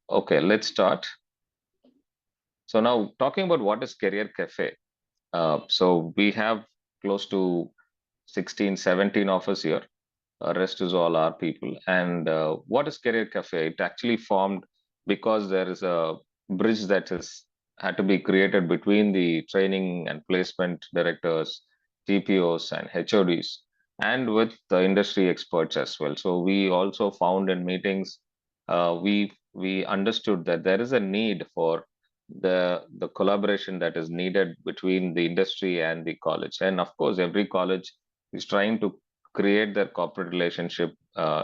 Okay, let's start. So now talking about what is Career Cafe. So we have close to 16, 17 of us here. Rest is all our people. And what is Career Cafe? It actually formed because there is a bridge that is had to be created between the training and placement directors, TPOs, and HODs, and with the industry experts as well. So we also found in meetings, we understood that there is a need for the collaboration that is needed between the industry and the college. And of course, every college is trying to create their corporate relationship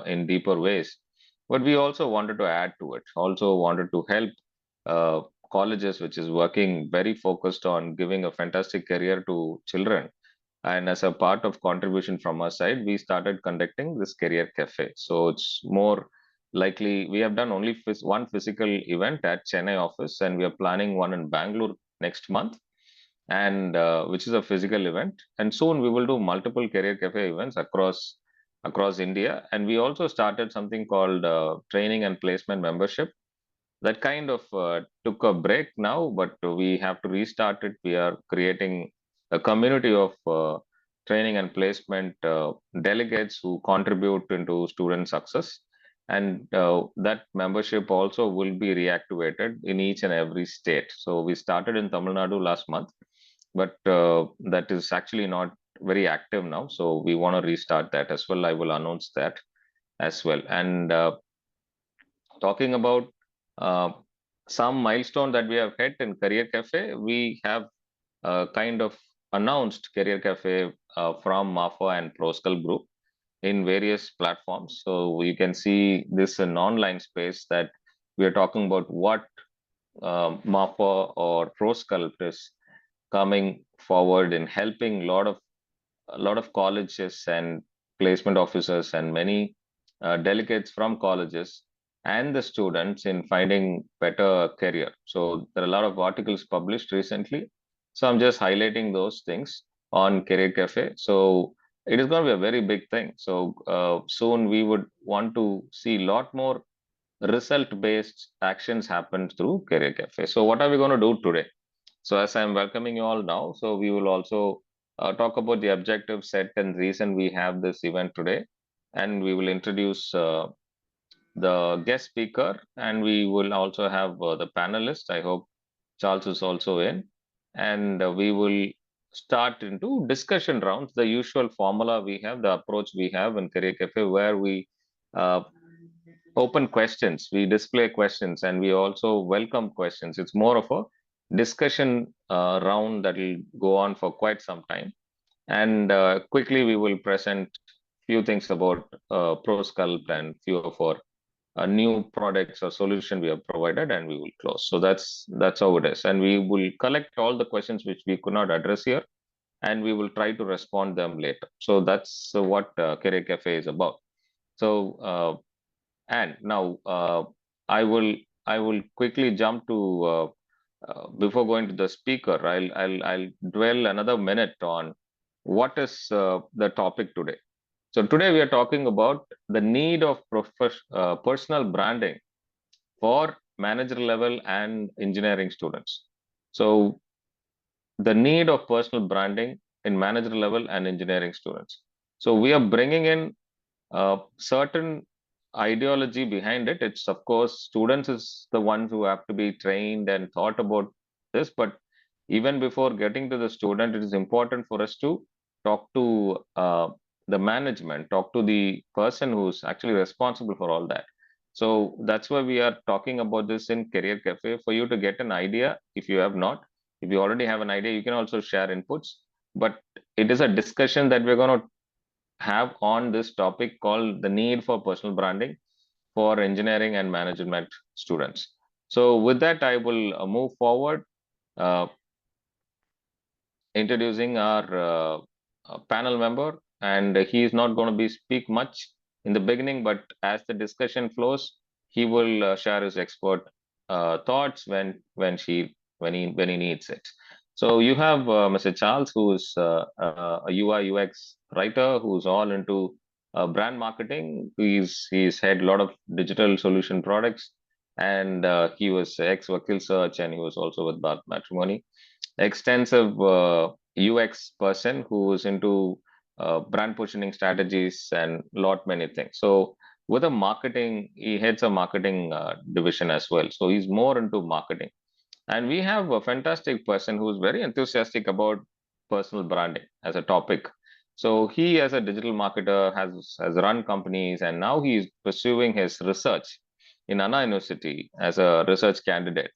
in deeper ways. But we also wanted to add to it, also wanted to help uh, colleges, which is working very focused on giving a fantastic career to children. And as a part of contribution from our side, we started conducting this career cafe. So it's more likely we have done only one physical event at Chennai office, and we are planning one in Bangalore next month, and which is a physical event. And soon we will do multiple career cafe events across India. And we also started something called training and placement membership. That kind of took a break now, but we have to restart it. We are creating a community of training and placement delegates who contribute into student success. And that membership also will be reactivated in each and every state. So we started in Tamil Nadu last month, but that is actually not very active now. So we want to restart that as well. I will announce that as well. And talking about uh, some milestone that we have hit in Career Cafe, we have kind of announced Career Cafe from MAFA and ProSculpt Group in various platforms. So you can see this in online space that we are talking about what MAFA or ProSculpt is coming forward in helping a lot of colleges and placement officers and many delegates from colleges and the students in finding better career. So there are a lot of articles published recently. So I'm just highlighting those things on Career Cafe. So it is going to be a very big thing. So soon we would want to see a lot more result-based actions happen through Career Cafe. So what are we going to do today? So as I'm welcoming you all now, so we will also talk about the objective set and reason we have this event today. And we will introduce the guest speaker, and we will also have the panelists. I hope Charles is also in. And we will start into discussion rounds, the usual formula we have, the approach we have in Career Cafe, where we uh, open questions, we display questions, and we also welcome questions. It's more of a discussion round that will go on for quite some time. And quickly, we will present few things about ProSculpt and few of our new products or solution we have provided, and we will close. So that's how it is. And we will collect all the questions which we could not address here, and we will try to respond them later. So that's what Career Cafe is about. So and now I will quickly jump to before going to the speaker. I'll dwell another minute on what is the topic today. So today we are talking about the need of personal branding for manager level and engineering students. So the need of personal branding in manager level and engineering students. So we are bringing in certain ideology behind it. It's of course students is the ones who have to be trained and thought about this. But even before getting to the student, it is important for us to talk to the management, talk to the person who's actually responsible for all that. So that's why we are talking about this in Career Cafe, for you to get an idea. If you have not, if you already have an idea, you can also share inputs. But it is a discussion that we're going to have on this topic called the need for personal branding for engineering and management students. So with that, I will move forward, uh, introducing our panel member, and he is not going to be speak much in the beginning, but as the discussion flows, he will share his expert thoughts when he needs it. So you have Mr. Charles, who is a UI UX writer who's all into brand marketing. He's had a lot of digital solution products, and he was ex-Vakil Search, and he was also with Bharat Matrimony. Extensive UX person who is into brand positioning strategies and lot many things. So with a marketing, he heads a marketing division as well. So he's more into marketing. And we have a fantastic person who's very enthusiastic about personal branding as a topic. So he, as a digital marketer, has run companies, and now he is pursuing his research in Anna University as a research candidate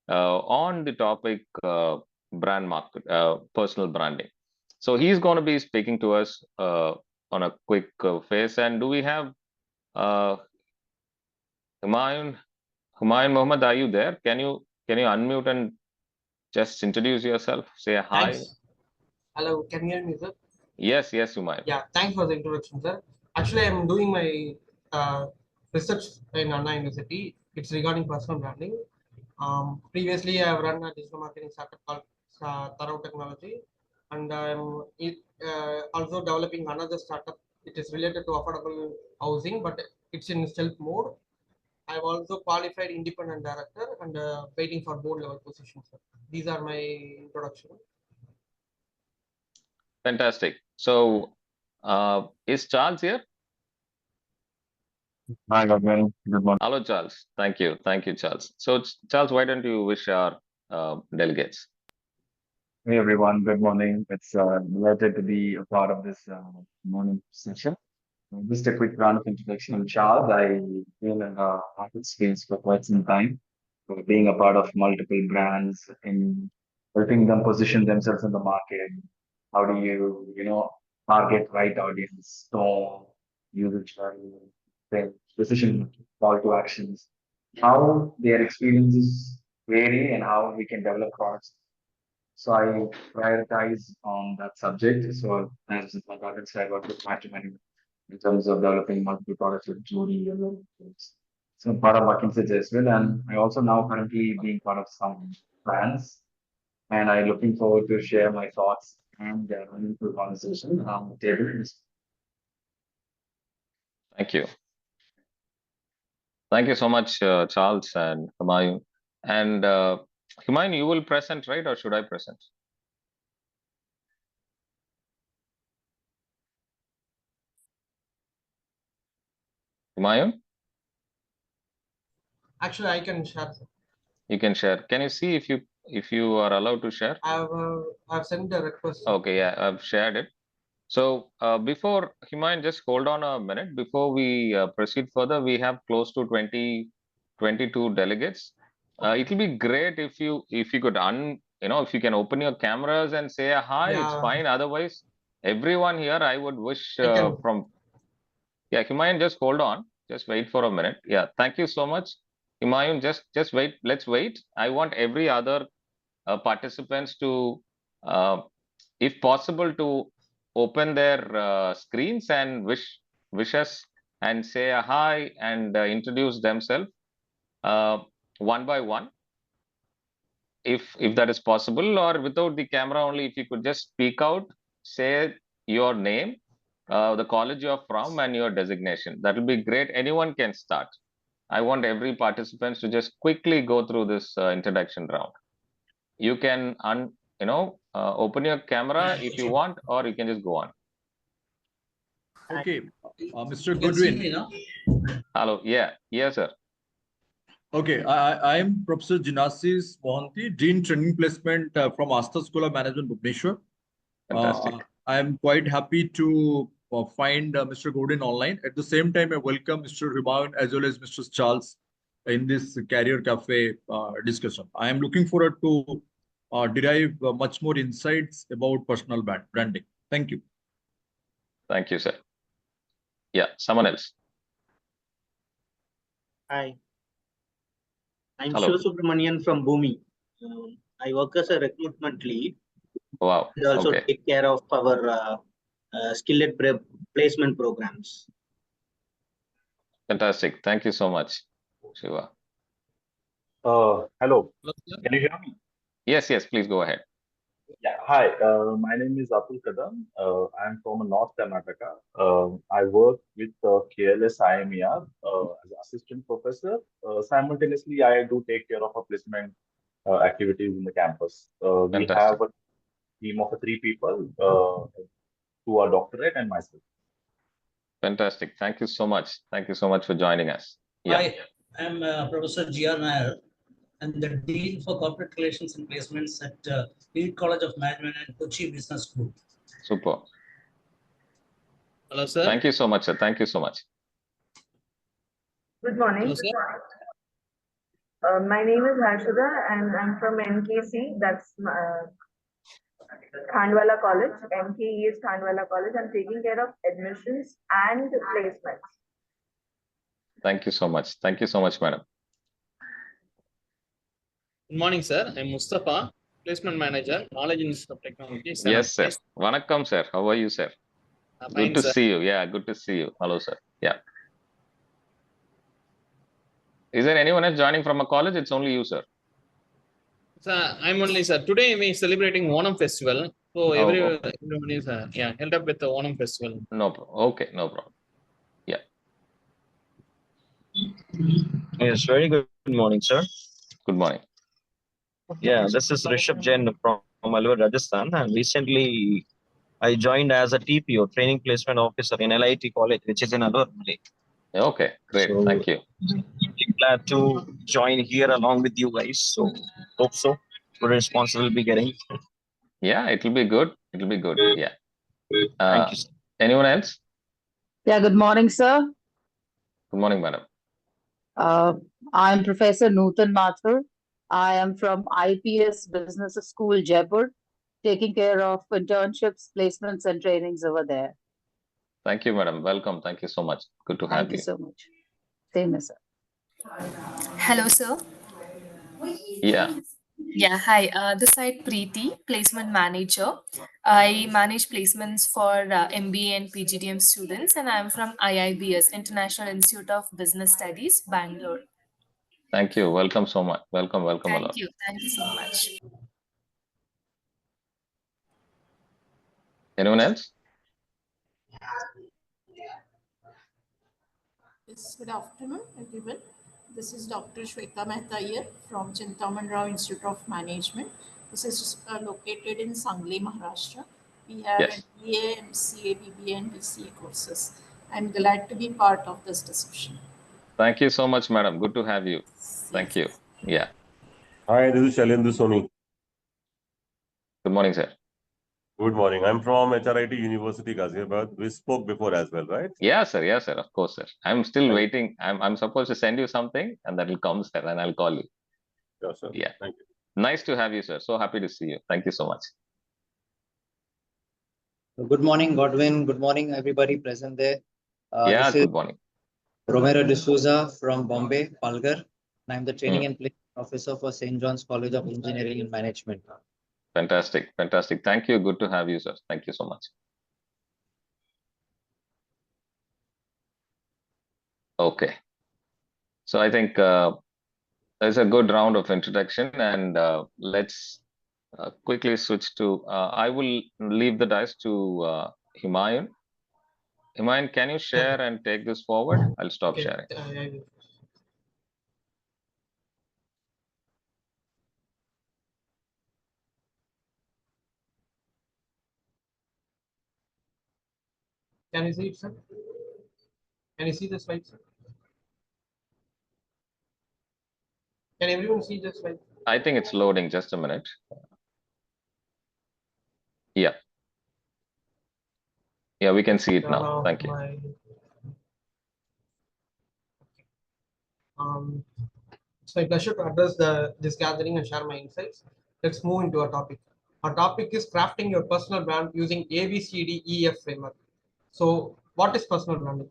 on the topic personal branding. So he's going to be speaking to us on a quick phase. And do we have uh, Humayun Mohamed? Are you there? Can you unmute and just introduce yourself? Say hi. Thanks. Hello, can you hear me, sir? Yes, Humayun. Yeah, thanks for the introduction, sir. Actually, I'm doing my research in Anna University. It's regarding personal branding. Previously, I've run a digital marketing startup called Tailor Technology, and I'm also developing another startup. It is related to affordable housing, but it's in stealth mode. I've also qualified independent director and waiting for board level positions. Sir. These are my introduction. Fantastic. So, is Charles here? Hi, good morning. Good morning. Hello, Charles. Thank you. Thank you, Charles. So, Charles, why don't you wish our delegates? Hey, everyone. Good morning. It's delighted to be a part of this morning session. Just a quick round of introduction. I'm Charles. I've been in the market space for quite some time, so being a part of multiple brands in helping them position themselves in the market. How do target right audience, tone, usage value, then decision, call to actions, how their experiences vary, and how we can develop products. So I prioritize on that subject. So as my garden said, I work with matrimony in terms of developing multiple products with jewelry and other things. So I'm part of McKinsey as well, and I also now currently being part of some brands, and I'm looking forward to share my thoughts and meaningful conversation around the table. Thank you. Thank you so much, Charles and Humayun. And Humayun, you will present, right? Or should I present? Humayun? Actually, I can share. You can share. Can you see if you are allowed to share? I've sent the request. Okay, yeah, I've shared it. So before Humayun, just hold on a minute. Before we proceed further, we have close to 22 delegates. It'll be great if you could if you can open your cameras and say a hi, it's Yeah, fine. Otherwise, everyone here, I would wish I can. Humayun, just hold on. Just wait for a minute. Yeah, thank you so much. Humayun, just wait. Let's wait. I want every other participants to, if possible, to open their screens and wish us and say a hi and introduce themselves uh, one by one, if that is possible, or without the camera only. If you could just speak out, say your name, the college you're from, and your designation. That will be great. Anyone can start. I want every participant to just quickly go through this introduction round. You can open your camera if you want, or you can just go on. Okay, Mr. You can see Goodwin. me now? Hello. Yeah. Yes, sir. Okay, I am Professor Jinasis Mohanty, Dean Training Placement from Asta School of Management, Bhubaneswar. Fantastic. I am quite happy to find Mr. Goodwin online. At the same time, I welcome Mr. Humayun as well as Mr. Charles in this Career Cafe discussion. I am looking forward to derive much more insights about personal branding. Thank you. Thank you, sir. Yeah, someone else. Hi, I'm Hello. Shiv Subramanian from Bhumi. I work as a recruitment lead Wow. and also Okay. take care of our skilled placement programs. Fantastic. Thank you so much, Shiva. Hello, can you hear me? Yes, please go ahead. Yeah, hi. My name is Atul Kadam. I'm from North Karnataka. I work with KLS IMER as assistant professor. Simultaneously, I do take care of a placement activities in the campus. We Fantastic. have a team of three people, who are doctorate and myself. Fantastic. Thank you so much. Thank you so much for joining us. Yeah. Hi, I'm Professor G.R. Nair. I'm the Dean for Corporate Relations and Placements at Field College of Management and Kochi Business School. Super. Hello, sir. Thank you so much, sir. Thank you so much. Good morning. Hello, sir. My name is Harshada and I'm from NKC, that's Khandwala College. MKE is Khandwala College. I'm taking care of admissions and placements. Thank you so much. Thank you so much, madam. Good morning, sir. I'm Mustafa, Placement Manager, Knowledge Institute of Technology. Yes, sir. Vanakkam, sir. How are you, sir? Fine, Good to sir. see you. Yeah, good to see you. Hello, sir. Yeah. Is there anyone else joining from a college? It's only you, sir. Sir, I'm only, sir. Today we're celebrating Onam festival. So everyone is held up with the Onam festival. No problem. Okay, no problem. Yeah. Yes, very good morning, sir. Good morning. Yeah, this is Rishabh Jain from Alwar, Rajasthan, and recently I joined as a TPO, Training Placement Officer in LIT College, which is in Alwar. Okay, great. So, Thank you. glad to join here along with you guys. So, hope so. Good response will be getting. Yeah, it'll be good. It'll be good. Yeah. Thank you, sir. Anyone else? Yeah, good morning, sir. Good morning, madam. I'm Professor Nutan Mathur. I am from IPS Business School, Jaipur, taking care of internships, placements, and trainings over there. Thank you, madam. Welcome. Thank you so much. Good to have Thank you you. so much. Same as sir. Hello, sir. Yeah. Yeah, hi. This side Preeti, placement manager. I manage placements for MBA and PGDM students, and I'm from IIBS, International Institute of Business Studies, Bangalore. Thank you. Welcome so much. Welcome a lot. Thank you. Thank you so much. Anyone else? Yes, good afternoon, everyone. This is Dr. Shweta Mehta here from Chintaman Rao Institute of Management. This is located in Sangli, Maharashtra. We have Yes. MBA, MCA, BBA, and BCA courses. I'm glad to be part of this discussion. Thank you so much, madam. Good to have you. Thank you. Yeah. Hi, this is Shailendra Soni. Good morning, sir. Good morning. I'm from HRIT University, Ghaziabad. We spoke before as well, right? Yeah, sir. Yeah, sir. Of course, sir. I'm still waiting. I'm supposed to send you something, and that will come, sir, and I'll call you. Sure, sir. Yeah. Thank you. Nice to have you, sir. So happy to see you. Thank you so much. Good morning, Godwin. Good morning, everybody present there. Yeah, This is good morning. Romero D'Souza from Bombay, Palghar. And I'm the Training Mm. and Placement Officer for St. John's College of Engineering and Management. Fantastic. Fantastic. Thank you. Good to have you, sir. Thank you so much. Okay. So I think there's a good round of introduction, and let's quickly switch to, I will leave the dice to Humaayun. Humaayun, can you share and take this forward? I'll stop sharing. Can you see it, sir? Can you see the slide, sir? Can everyone see the slide? I think it's loading. Just a minute. Yeah. Yeah, we can see it now. Thank you. It's my pleasure to address this gathering and share my insights. Let's move into our topic. Our topic is crafting your personal brand using ABCDEF framework. So, what is personal branding?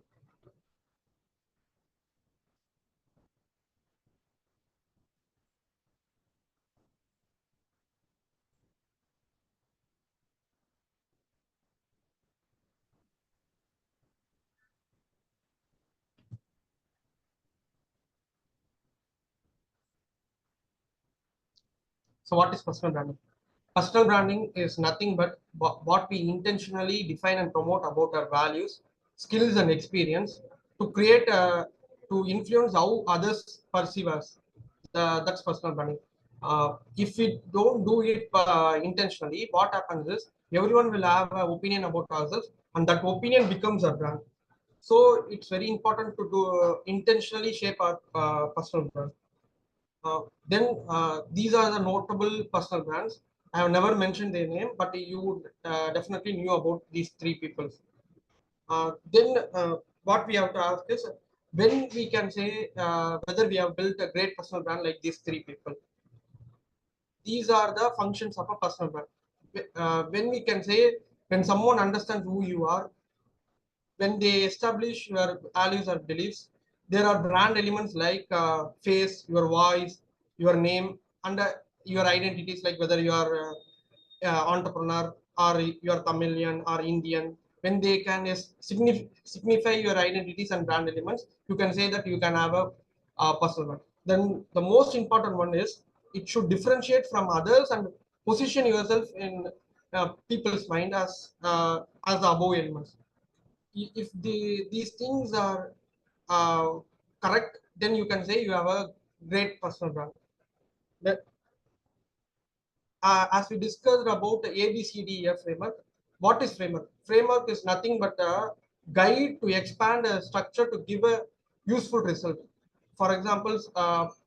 So, what is personal branding? Personal branding is nothing but what we intentionally define and promote about our values, skills and experience to create to influence how others perceive us. That's personal branding. If we don't do it intentionally, what happens is everyone will have an opinion about ourselves, and that opinion becomes our brand. So it's very important to do intentionally shape our personal brand. Then these are the notable personal brands. I have never mentioned their name, but you would definitely knew about these three people. Then what we have to ask is when we can say whether we have built a great personal brand like these three people. These are the functions of a personal brand. When we can say when someone understands who you are, when they establish your values or beliefs, there are brand elements like face, your voice, your name, and your identities, like whether you are entrepreneur or you are Tamilian or Indian. When they can signify your identities and brand elements, you can say that you can have a personal brand. Then the most important one is it should differentiate from others and position yourself in people's mind as the above elements. If these things are correct, then you can say you have a great personal brand. As we discussed about the ABCDEF framework, what is framework? Framework is nothing but a guide to expand a structure to give a useful result. For example,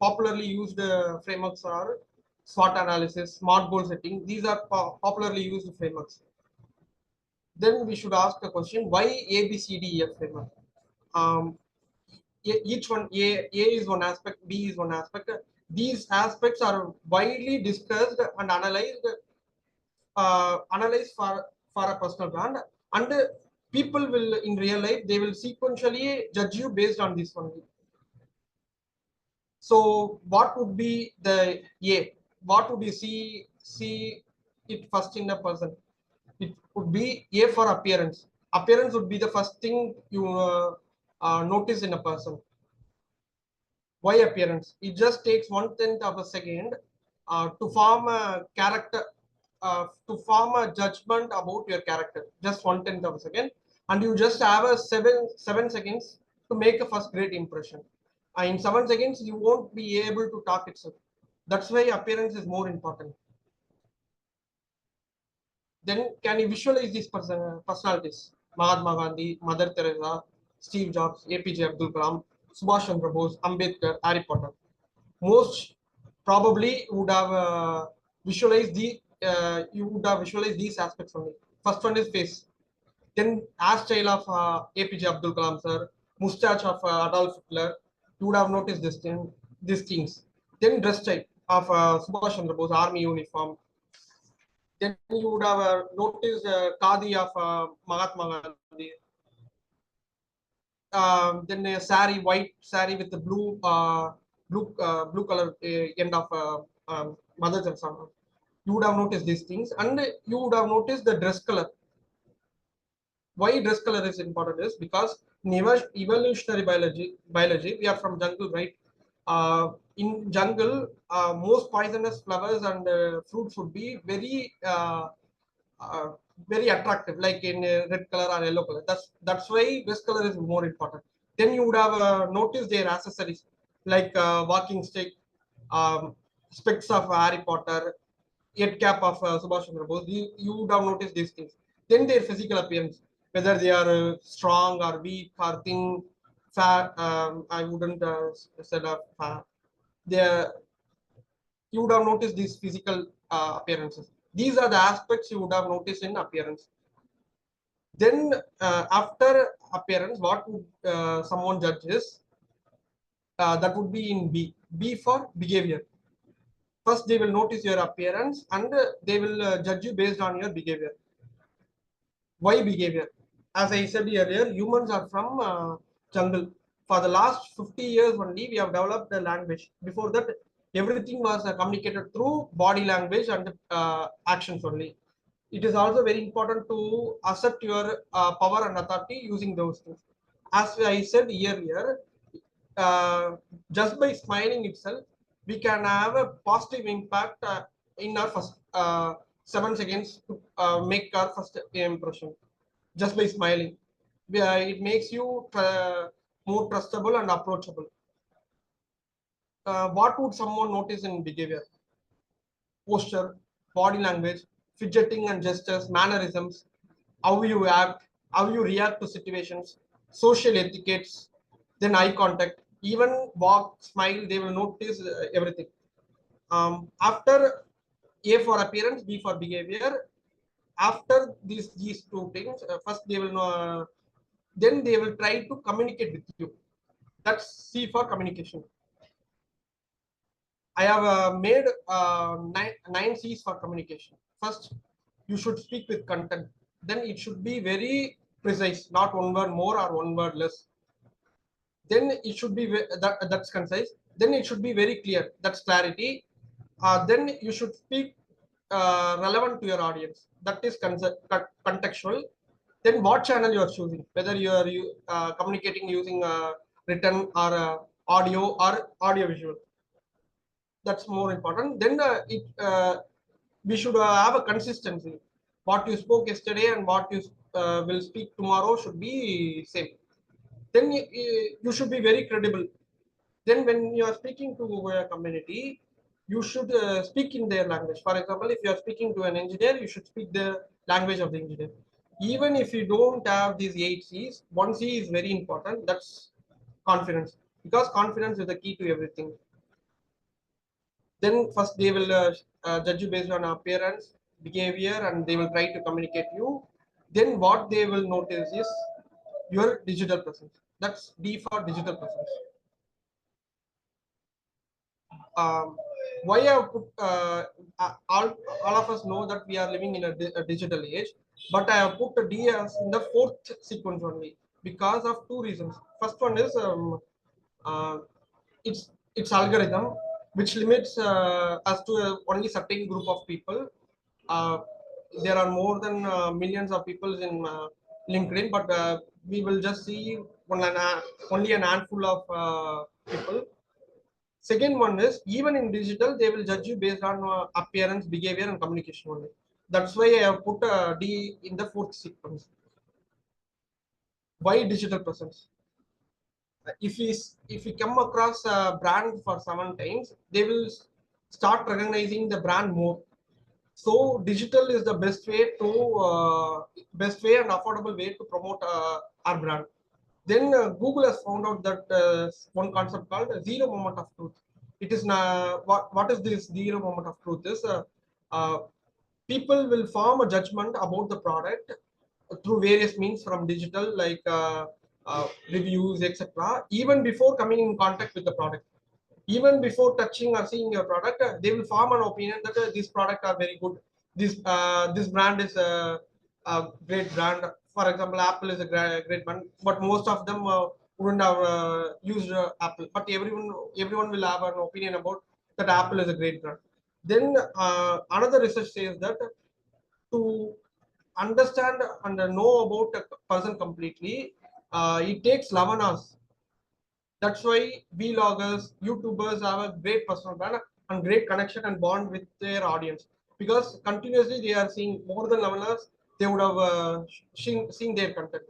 popularly used frameworks are SWOT analysis, SMART goal setting. These are popularly used frameworks. Then we should ask the question, why ABCDEF framework? Each one, A is one aspect, B is one aspect. These aspects are widely discussed and analyzed for a personal brand, and people will in real life they will sequentially judge you based on this one. So what would be the A? What would you see it first in a person? It would be A for appearance. Appearance would be the first thing you notice in a person. Why appearance? It just takes 1/10 of a second to form a character, to form a judgment about your character. Just 1/10 of a second, and you just have a seven seconds to make a first great impression. In 7 seconds, you won't be able to talk itself. That's why appearance is more important. Then, can you visualize these personalities? Mahatma Gandhi, Mother Teresa, Steve Jobs, APJ Abdul Kalam, Subhash Chandra Bose, Ambedkar, Harry Potter. Most probably would have visualized these aspects only. First one is face. Then hairstyle of APJ Abdul Kalam sir, mustache of Adolf Hitler. You would have noticed these things. Then dress type of Subhash Chandra Bose, army uniform. Then you would have noticed Khadi of Mahatma Gandhi. Then a sari, white sari with the blue color end of Mother Teresa. You would have noticed these things, and you would have noticed the dress color. Why dress color is important is because in evolutionary biology, we are from jungle, right? In jungle, most poisonous flowers and fruits would be very attractive, like in red color or yellow color. That's why dress color is more important. Then you would have noticed their accessories, like walking stick, specs of Harry Potter, head cap of Subhash Chandra Bose. You would have noticed these things. Then their physical appearance, whether they are strong or weak or thin, fat. I wouldn't say fat. You would have noticed these physical appearances. These are the aspects you would have noticed in appearance. Then after appearance, what would someone judge is that would be in B. B for behavior. First, they will notice your appearance and they will judge you based on your behavior. Why behavior? As I said earlier, humans are from jungle. For the last 50 years only, we have developed a language. Before that, everything was communicated through body language and actions only. It is also very important to accept your power and authority using those things. As I said earlier, just by smiling itself, we can have a positive impact in our first 7 seconds to make our first impression, just by smiling. it makes you more trustable and approachable. What would someone notice in behavior? Posture, body language, fidgeting and gestures, mannerisms, how you act, how you react to situations, social etiquettes, then eye contact, even walk, smile, they will notice everything. After A for appearance, B for behavior, after these two things, first they will know, then they will try to communicate with you. That's C for communication. I have made nine C's for communication. First, you should speak with content. Then it should be very precise, not one word more or one word less. Then it should be that's concise. Then it should be very clear. That's clarity. Then you should speak relevant to your audience. That is contextual. Then what channel you are choosing, whether you are communicating using written or audio visual. That's more important. Then we should have a consistency. What you spoke yesterday and what you will speak tomorrow should be same. Then you should be very credible. Then when you are speaking to a community, you should speak in their language. For example, if you are speaking to an engineer, you should speak the language of the engineer. Even if you don't have these 8 C's, one C is very important. That's confidence, because confidence is the key to everything. Then first they will judge you based on appearance, behavior, and they will try to communicate you. Then what they will notice is your digital presence. That's D for digital presence. Why I put all of us know that we are living in a digital age, but I have put a D as in the fourth sequence only because of two reasons. First one is uh, its algorithm, which limits us to only certain group of people. Uh, there are more than millions of people in LinkedIn, but we will just see only an handful of people. Second one is, even in digital, they will judge you based on appearance, behavior, and communication only. That's why I have put a D in the fourth sequence. Why digital presence? If we come across a brand for 7 times, they will start recognizing the brand more. So digital is the best way and affordable way to promote our brand. Then Google has found out that one concept called zero moment of truth. It is what is this zero moment of truth is uh, people will form a judgment about the product through various means from digital, like reviews, etc. Even before coming in contact with the product, even before touching or seeing your product, they will form an opinion that this product are very good. This brand is a great brand. For example, Apple is a great brand, but most of them wouldn't have used Apple. But everyone will have an opinion about that Apple is a great brand. Then another research says that to understand and know about a person completely, it takes 11 hours. That's why vloggers, YouTubers have a great personal brand and great connection and bond with their audience, because continuously they are seeing more than 11 hours. They would have seen their content.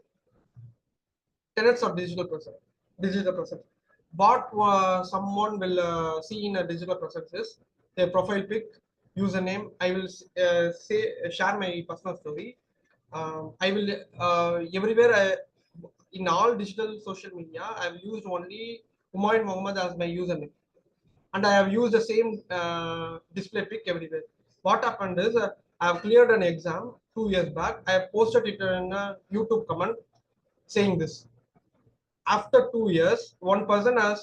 Tenets of digital presence. Digital presence. What someone will see in a digital presence is their profile pic, username. I will share my personal story. I will everywhere in all digital social media, I've used only Humaayun Mohamed as my username, and I have used the same display pic everywhere. What happened is I have cleared an exam 2 years back. I have posted it in a YouTube comment saying this. After 2 years, one person has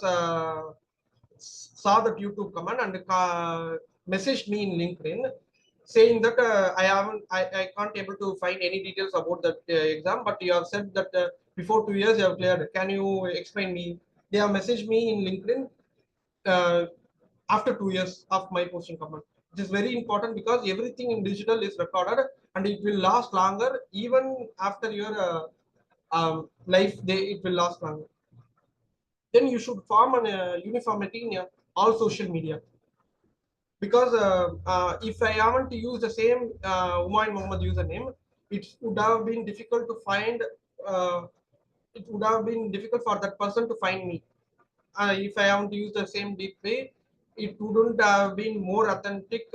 saw that YouTube comment and messaged me in LinkedIn saying that I can't able to find any details about that exam, but you have said that before 2 years you have cleared. Can you explain me? They have messaged me in LinkedIn after 2 years of my posting comment. It is very important because everything in digital is recorded and it will last longer even after your life. It will last longer. Then you should form an uniformity in all social media, because if I haven't to use the same Humaayun Mohamed username, it would have been difficult to find it would have been difficult for that person to find me. If I want to use the same deep way, it wouldn't have been more authentic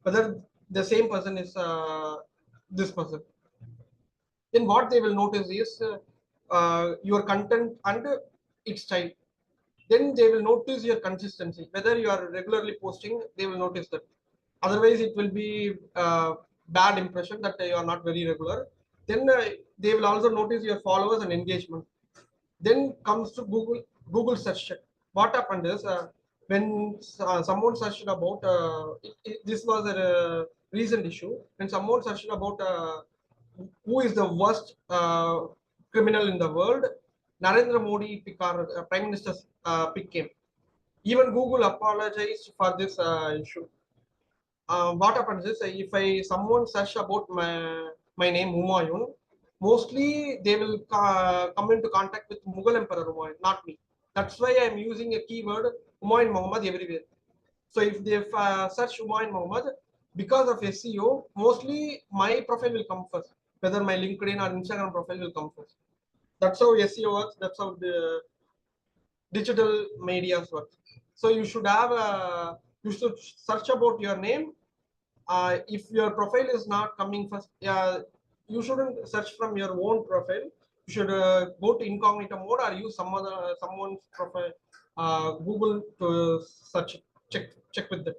whether the same person is this person. Then what they will notice is your content and its style. Then they will notice your consistency. Whether you are regularly posting, they will notice that. Otherwise, it will be bad impression that you are not very regular. Then they will also notice your followers and engagement. Then comes to Google search. What happened is when someone searched about this was a recent issue. When someone searched about who is the worst criminal in the world, Narendra Modi pick our Prime Minister's pick came. Even Google apologized for this issue. What happens is if someone search about my name Humaayun, mostly they will come into contact with Mughal Emperor Humayun, not me. That's why I'm using a keyword Humaayun Mohamed everywhere. So if they search Humaayun Mohamed, because of SEO, mostly my profile will come first. Whether my LinkedIn or Instagram profile will come first. That's how SEO works. That's how the digital medias work. So you should have you should search about your name. If your profile is not coming first, you shouldn't search from your own profile. You should go to incognito mode or use someone's profile, Google to search, check with them.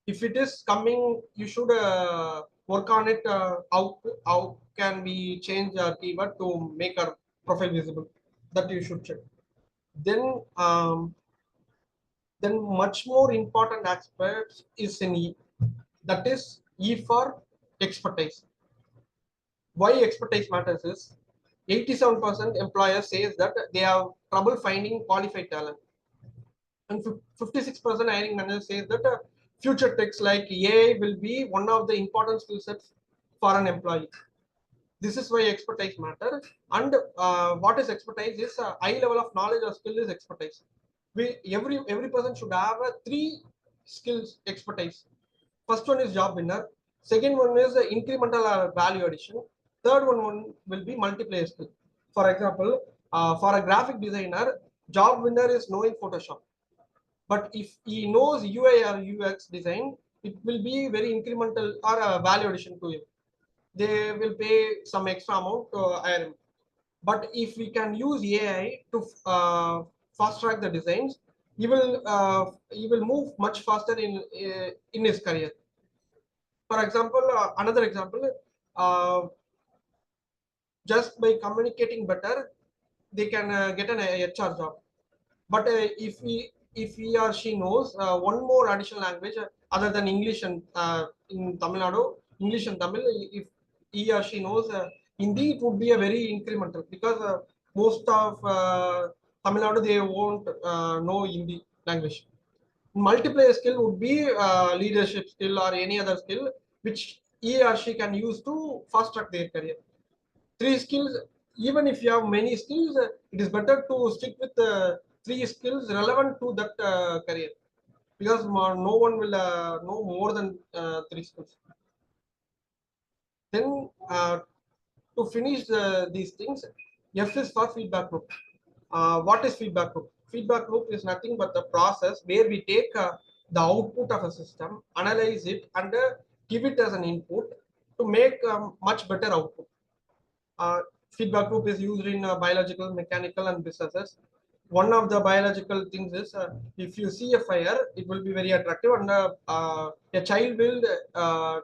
If it is coming, you should work on it. How can we change our keyword to make our profile visible? That you should check. Then much more important aspect is in E. That is E for expertise. Why expertise matters is 87% employers says that they have trouble finding qualified talent, and 56% hiring managers says that future techs like AI will be one of the important skill sets for an employee. This is why expertise matters. And what is expertise is a high level of knowledge or skill is expertise. Every person should have three skills expertise. First one is job winner. Second one is incremental value addition. Third one will be multiplayer skill. For example, for a graphic designer, job winner is knowing Photoshop. But if he knows UI or UX design, it will be very incremental or a value addition to him. They will pay some extra amount to hire him. But if we can use AI to fast track the designs, he will move much faster in his career. For example, another example, just by communicating better, they can get an HR job. But if he or she knows one more additional language other than English and in Tamil Nadu, English and Tamil, if he or she knows Hindi, it would be a very incremental, because most of Tamil Nadu, they won't know Hindi language. Multiplayer skill would be leadership skill or any other skill which he or she can use to fast track their career. Three skills, even if you have many skills, it is better to stick with three skills relevant to that career, because no one will know more than three skills. Then to finish these things, F is for feedback loop. What is feedback loop? Feedback loop is nothing but the process where we take the output of a system, analyze it, and give it as an input to make much better output. Feedback loop is used in biological, mechanical, and businesses. One of the biological things is if you see a fire, it will be very attractive, and a child will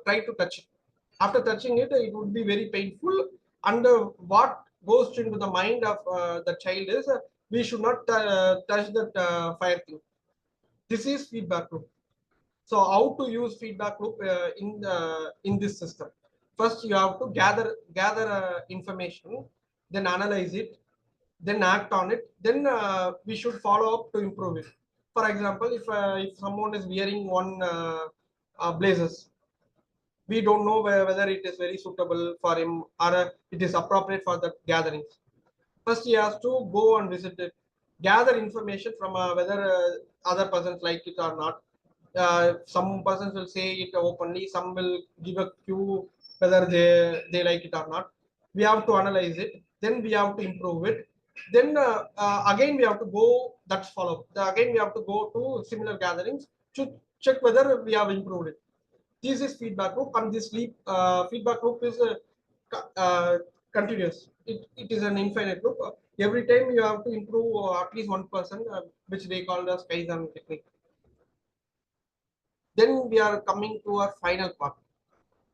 try to touch it. After touching it, it would be very painful. And what goes into the mind of the child is we should not touch that fire thing. This is feedback loop. So how to use feedback loop in this system? First, you have to gather information, then analyze it, then act on it. Then we should follow up to improve it. For example, if someone is wearing one blazers, we don't know whether it is very suitable for him or it is appropriate for the gatherings. First, he has to go and visit it, gather information from whether other persons like it or not. Some persons will say it openly, some will give a cue whether they like it or not. We have to analyze it. then we have to improve it. Then again we have to go, that's follow. Again we have to go to similar gatherings to check whether we have improved it. This is feedback loop, and this feedback loop is continuous. It is an infinite loop. Every time you have to improve at least 1%, which they call the Kaizen technique. Then we are coming to our final part.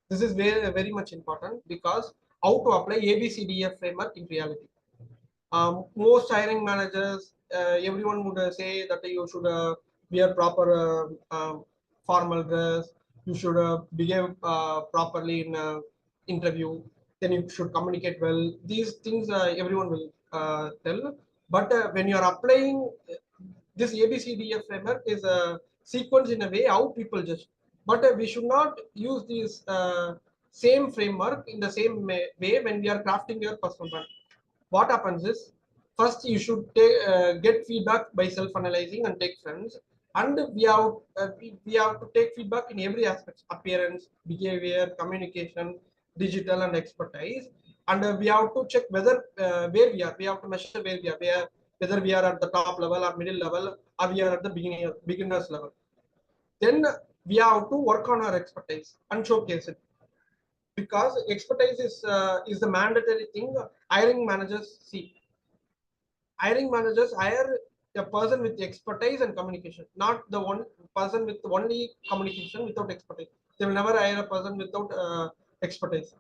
This is very much important, because how to apply ABCDF framework in reality. Most hiring managers, everyone would say that you should wear proper formal dress, you should behave properly in interview, then you should communicate well. These things everyone will tell. But when you are applying this ABCDF framework is a sequence in a way how people judge. But we should not use this same framework in the same way when we are crafting your personal brand. What happens is, first you should get feedback by self-analyzing and take friends, and we have to take feedback in every aspect: appearance, behavior, communication, digital, and expertise. And we have to check whether where we are. We have to measure where we are, whether we are at the top level or middle level, or we are at the beginners level. Then we have to work on our expertise and showcase it, because expertise is the mandatory thing hiring managers see. Hiring managers hire a person with expertise and communication, not the one person with only communication without expertise. They will never hire a person without expertise.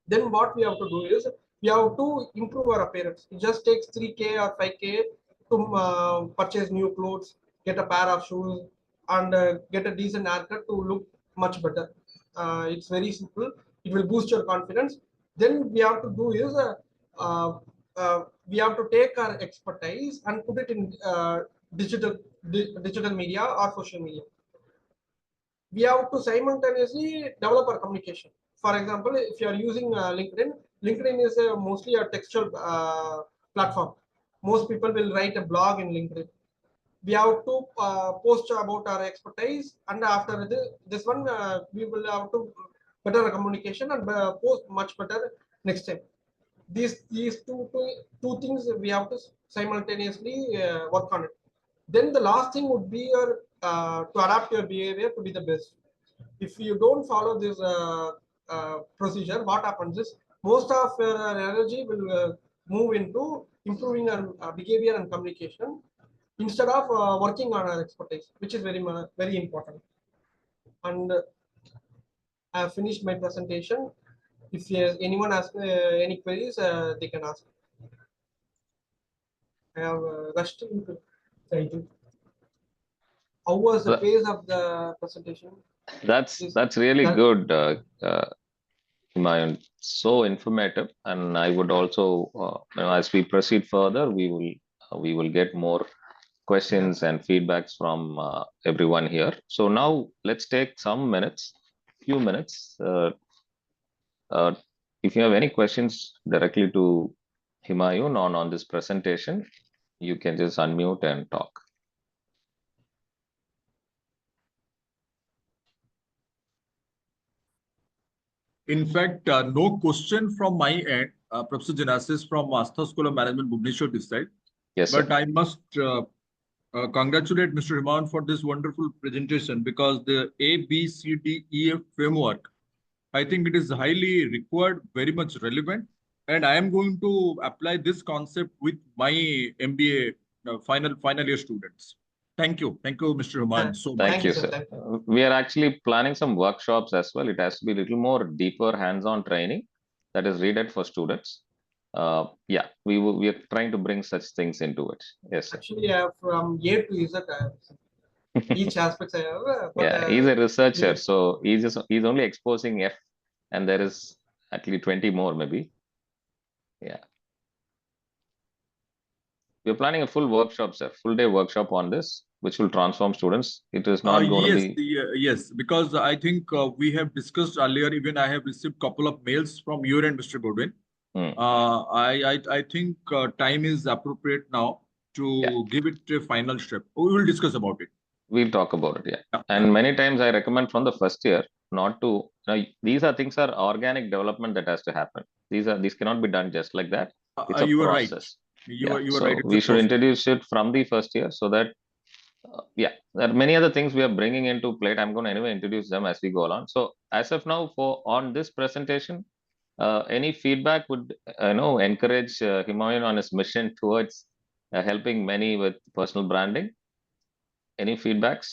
Then what we have to do is, we have to improve our appearance. It just takes 3K or 5K to purchase new clothes, get a pair of shoes, and get a decent haircut to look much better. It's very simple. It will boost your confidence. Then we have to do is we have to take our expertise and put it in digital media or social media. We have to simultaneously develop our communication. For example, if you are using LinkedIn is mostly a textual platform. Most people will write a blog in LinkedIn. We have to post about our expertise, and after this one, we will have to better communication and post much better next time. These two things we have to simultaneously work on it. Then the last thing would be your to adapt your behavior to be the best. If you don't follow this procedure, what happens is, most of your energy will move into improving our behavior and communication, instead of working on our expertise, which is very important. And I have finished my presentation. If anyone has any queries, they can ask. I have rushed into. Thank you. How was the pace of the presentation? That's really good, Humaayun. So informative, and I would also, as we proceed further, we will get more questions and feedbacks from everyone here. So now let's take few minutes. If you have any questions directly to Humaayun on this presentation, you can just unmute and talk. In fact, no question from my end. Professor Genesis from Master School of Management, Bhubaneswar this side. Yes, but sir. I must congratulate Mr. Humaayun for this wonderful presentation, because the ABCDEF framework, I think it is highly required, very much relevant, and I am going to apply this concept with my MBA final year students. Thank you, Mr. Humaayun. So thank you, sir. We are actually planning some workshops as well. It has to be a little more deeper hands-on training that is needed for students. Yeah, we are trying to bring such things into it. Yes, sir. Actually, I have from A to Z. Each aspect I have. Yeah, he's a researcher, so he's only exposing F, and there is actually 20 more maybe. Yeah. We're planning a full workshop, sir, full day workshop on this, which will transform students. It is not going to be. Yes, because I think we have discussed earlier, even I have received a couple of mails from your end, Mr. Godwin. I think time is appropriate now to give it a final step. We will discuss about it. We'll talk about it, yeah. And many times I recommend from the first year not to, these are things are organic development that has to happen. These cannot be done just like that. It's a You are right. process. You Yeah. are So right. It's we a should process. introduce it from the first year so that yeah, there are many other things we are bringing into plate. I'm going to anyway introduce them as we go along. So as of now, for on this presentation, any feedback would encourage Humaayun on his mission towards helping many with personal branding. Any feedbacks?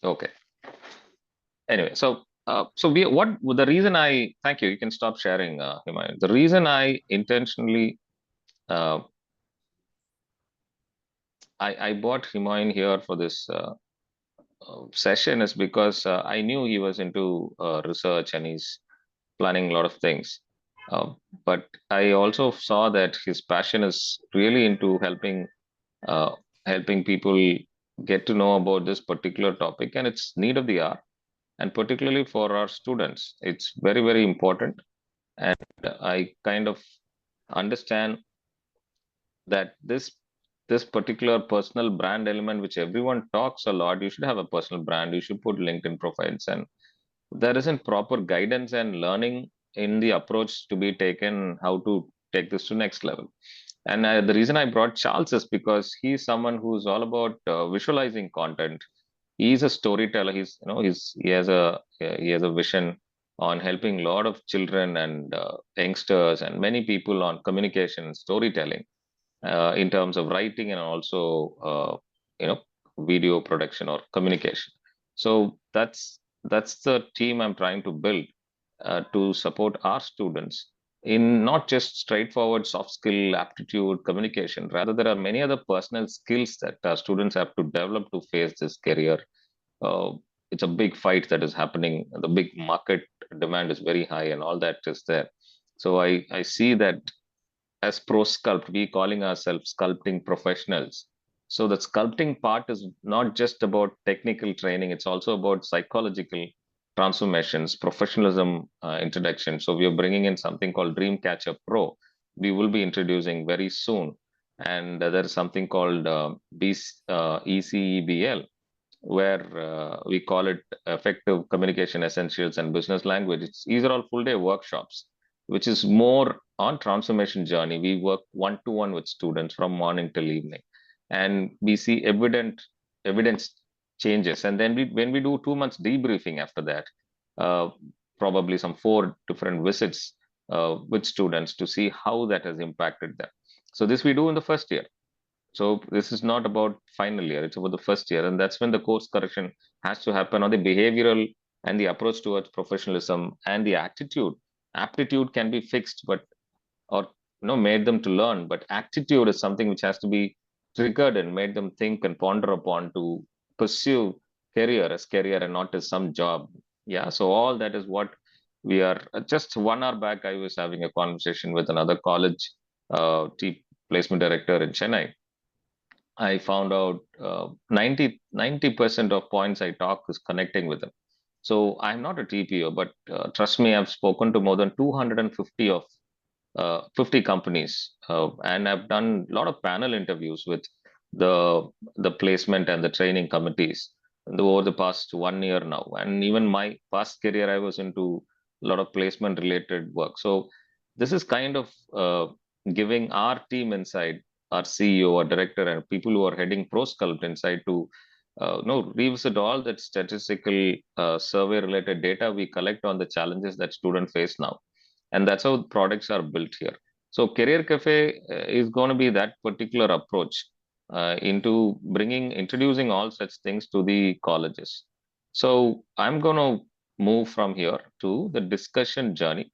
Okay. Anyway, so the reason I thank you. You can stop sharing, Humaayun. The reason I intentionally uh, I brought Humaayun here for this session is because I knew he was into research and he's planning a lot of things. But I also saw that his passion is really into uh, helping people get to know about this particular topic, and it's need of the hour, and particularly for our students, it's very, very important. And I kind of understand that this particular personal brand element, which everyone talks a lot, you should have a personal brand, you should put LinkedIn profiles, and there isn't proper guidance and learning in the approach to be taken how to take this to next level. And the reason I brought Charles is because he's someone who's all about visualizing content. He's a storyteller. He has a vision on helping a lot of children and youngsters and many people on communication and storytelling in terms of writing and also video production or communication. So that's the team I'm trying to build to support our students in not just straightforward soft skill aptitude communication. Rather, there are many other personal skills that our students have to develop to face this career. uh, it's a big fight that is happening. The big market demand is very high and all that is there. So I see that as ProSculpt, we calling ourselves sculpting professionals. So the sculpting part is not just about technical training, it's also about psychological transformations, professionalism introduction. So we are bringing in something called Dreamcatcher Pro. We will be introducing very soon. And there is something called ECEBL, where we call it Effective Communication Essentials and Business Language. These are all full day workshops, which is more on transformation journey. We work one-to-one with students from morning till evening, and we see evidence changes. And then when we do 2 months debriefing after that, uh, probably some 4 different visits with students to see how that has impacted them. So this we do in the first year. So this is not about final year, it's about the first year. And that's when the course correction has to happen on the behavioral and the approach towards professionalism and the attitude. Aptitude can be fixed, but or made them to learn, but attitude is something which has to be triggered and made them think and ponder upon to pursue career as career and not as some job. Yeah, so all that is what we are. Just 1 hour back, I was having a conversation with another college placement director in Chennai. I found out 90% of points I talk is connecting with them. So I'm not a TPO, but trust me, I've spoken to more than 250 of 50 companies, and I've done a lot of panel interviews with the placement and the training committees over the past 1 year now. And even my past career, I was into a lot of placement related work. So this is kind of giving our team inside, our CEO or director, and people who are heading ProSculpt inside to revisit all that statistical survey related data we collect on the challenges that students face now. And that's how products are built here. So Career Cafe is going to be that particular approach into introducing all such things to the colleges. So I'm going to move from here to the discussion journey,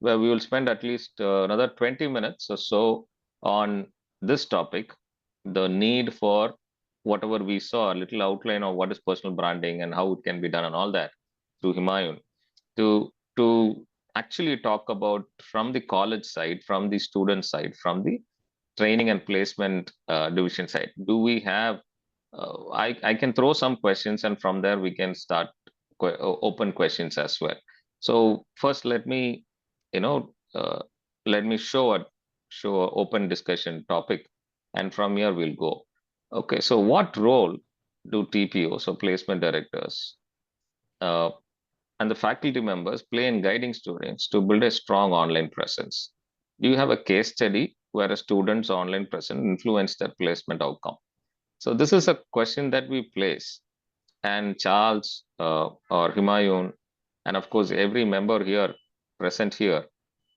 where we will spend at least another 20 minutes or so on this topic, the need for whatever we saw, a little outline of what is personal branding and how it can be done and all that through Humaayun, to actually talk about from the college side, from the student side, from the training and placement division side. Do we have I can throw some questions, and from there we can start open questions as well. So first, you know, uh, let me show a open discussion topic, and from here we'll go. Okay, so what role do TPOs, so placement directors, and the faculty members play in guiding students to build a strong online presence. Do you have a case study where a student's online presence influenced their placement outcome? So this is a question that we place, and Charles or Humaayun, and of course every member here present here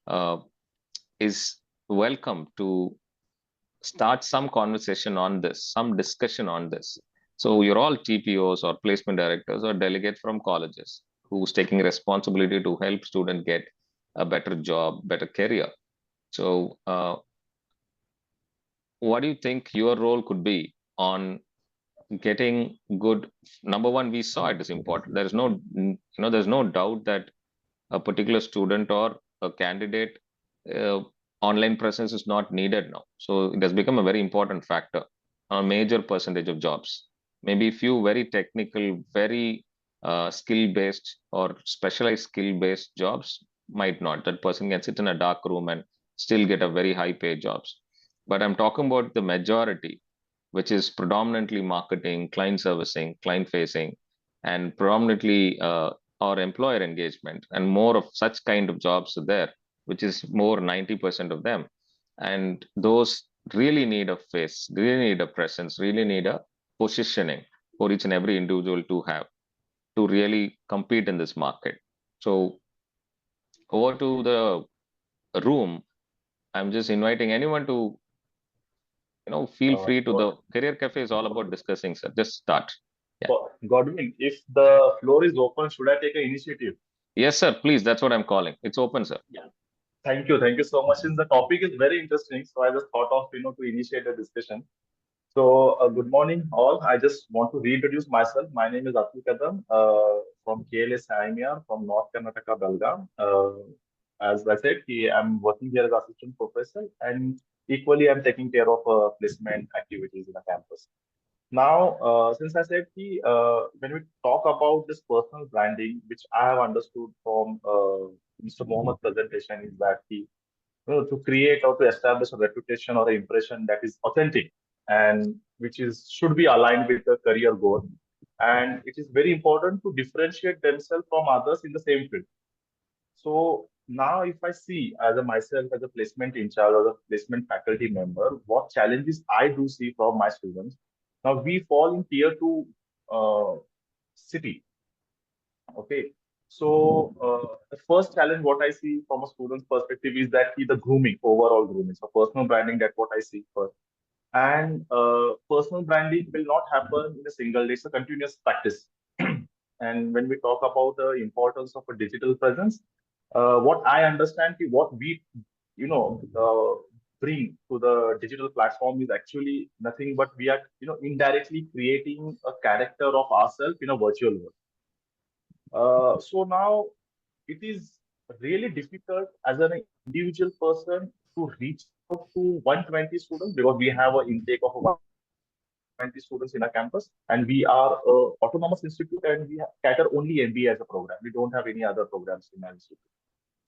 uh, is welcome to start some conversation on this, some discussion on this. So you're all TPOs or placement directors or delegates from colleges who's taking responsibility to help students get a better job, better career. So what do you think your role could be on getting good? Number one, we saw it is important. There is no, there's no doubt that a particular student or a candidate uh, online presence is not needed now. So it has become a very important factor on a major percentage of jobs. Maybe few very technical, very skill based or specialized skill based jobs might not. That person can sit in a dark room and still get a very high paid jobs. But I'm talking about the majority, which is predominantly marketing, client servicing, client facing, and predominantly or employer engagement, and more of such kind of jobs are there, which is more 90% of them. And those really need a face, really need a presence, really need a positioning for each and every individual to have to really compete in this market. So over to the room. I'm just inviting anyone to, feel free to. The Career Cafe is all about discussing, sir. Just start. Yeah. Godwin, if the floor is open, should I take an initiative? Yes, sir. Please. That's what I'm calling. It's open, sir. Yeah. Thank you. Thank you so much. Since the topic is very interesting, so I just thought of, to initiate a discussion. So, good morning, all. I just want to reintroduce myself. My name is Atul Kadam from KLS IMER from North Karnataka, Belgaum. As I said, I'm working here as assistant professor, and equally, I'm taking care of placement activities in a campus. Now, since I said when we talk about this personal branding, which I have understood from Mr. Mohammed's presentation, is that to create or to establish a reputation or an impression that is authentic and which is should be aligned with the career goal. And it is very important to differentiate themselves from others in the same field. So now if I see as a myself as a placement in charge or a placement faculty member, what challenges I do see from my students. Now we fall in tier two city. Okay. So the first challenge what I see from a student's perspective is that the grooming, overall grooming. So personal branding, that's what I see first. And personal branding will not happen in a single day. It's a continuous practice. And when we talk about the importance of a digital presence, what I understand, what we, bring to the digital platform is actually nothing but we are, indirectly creating a character of ourselves in a virtual world. So now it is really difficult as an individual person to reach out to 120 students because we have an intake of 120 students in a campus, and we are an autonomous institute and we cater only MBA as a program. We don't have any other programs in our institute.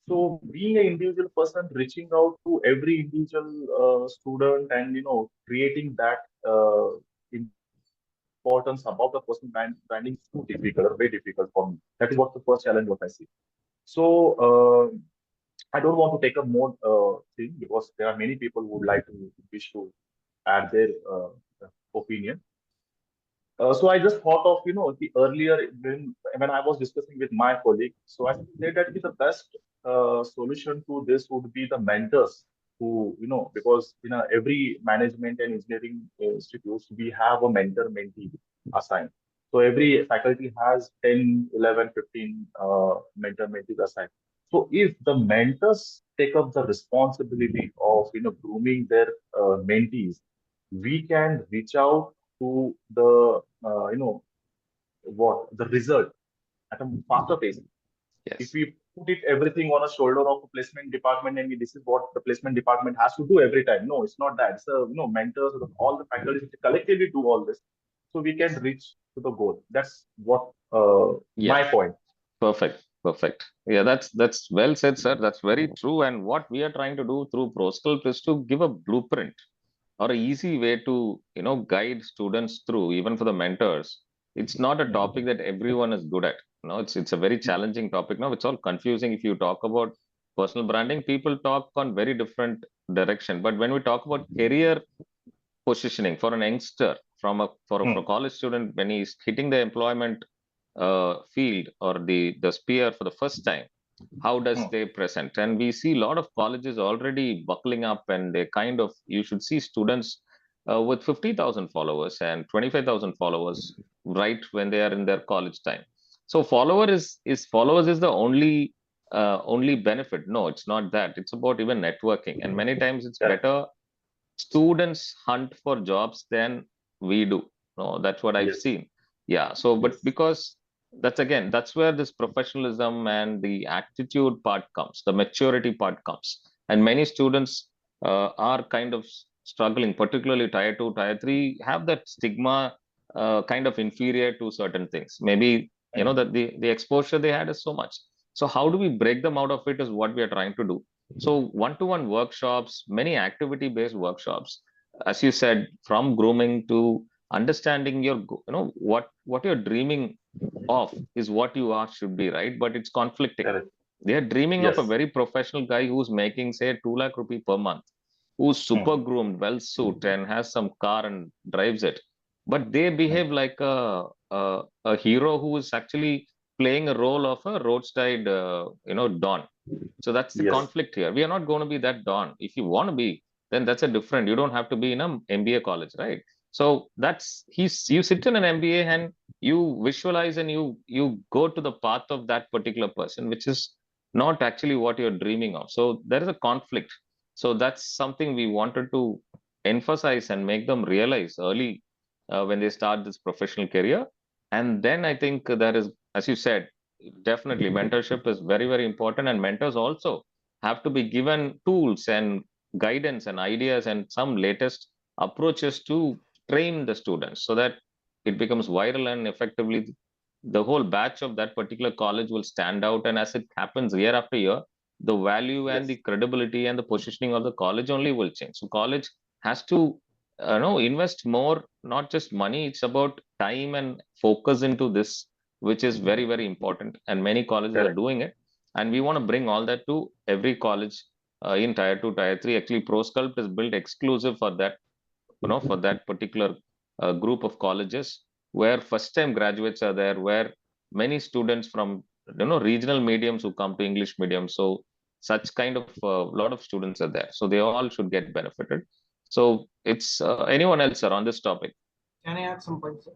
So being an individual person, reaching out to every individual student and creating that importance about the personal branding is too difficult, very difficult for me. That is what the first challenge what I see. So I don't want to take up more thing because there are many people who would like to wish to add their opinion. So I just thought of the earlier when I was discussing with my colleague. So I said that the best solution to this would be the mentors who because every management and engineering institutes we have a mentor mentee assigned. So every faculty has 10, 11, 15 mentor mentees assigned. So if the mentors take up the responsibility of grooming their mentees, we can reach out to the the result at a faster pace. Yes. If we put it everything on a shoulder of a placement department and this is what the placement department has to do every time. No, it's not that. It's mentors, all the faculty collectively do all this, so we can reach to the goal. That's what my point. Perfect. Yeah, that's well said, sir. That's very true. And what we are trying to do through ProSculpt is to give a blueprint or an easy way to, guide students through, even for the mentors. It's not a topic that everyone is good at. It's a very challenging topic now. It's all confusing. If you talk about personal branding, people talk on very different direction. But when we talk about career positioning for an youngster, for a college student, when he's hitting the employment field or the sphere for the first time, how does they present? And we see a lot of colleges already buckling up, and they kind of, you should see students with 50,000 followers and 25,000 followers right when they are in their college time. So followers is the only benefit. No, it's not that. It's about even networking, and many times it's better students hunt for jobs than we do. No, that's what I've seen. Yeah. So, but because that's where this professionalism and the attitude part comes, the maturity part comes. And many students are kind of struggling, particularly tier two, tier three, have that stigma kind of inferior to certain things. Maybe, that the exposure they had is so much. So how do we break them out of it is what we are trying to do. So one-to-one workshops, many activity-based workshops, as you said, from grooming to understanding what you're dreaming of is what you are should be, right? But it's conflicting. They are dreaming of a very professional guy who's making, say, 2 lakh rupee per month, who's super groomed, well suited, and has some car and drives it. But they behave like a hero who is actually playing a role of a roadside, don. So that's the conflict here. We are not going to be that Don. If you want to be, then that's a different. You don't have to be in an MBA college, right? So you sit in an MBA and you visualize and you go to the path of that particular person, which is not actually what you're dreaming of. So there is a conflict. So that's something we wanted to emphasize and make them realize early when they start this professional career. And then I think there is, as you said, definitely mentorship is very, very important. And mentors also have to be given tools and guidance and ideas and some latest approaches to train the students so that it becomes viral and effectively the whole batch of that particular college will stand out. And as it happens year after year, the value and the credibility and the positioning of the college only will change. So college has to invest more, not just money. It's about time and focus into this, which is very, very important. And many colleges are doing it. And we want to bring all that to every college in tier two, tier three. Actually, ProSculpt is built exclusive for that, for that particular group of colleges where first time graduates are there, where many students from, regional mediums who come to English medium. So such kind of a lot of students are there. So they all should get benefited. So it's anyone else, sir, on this topic? Can I add some points, sir?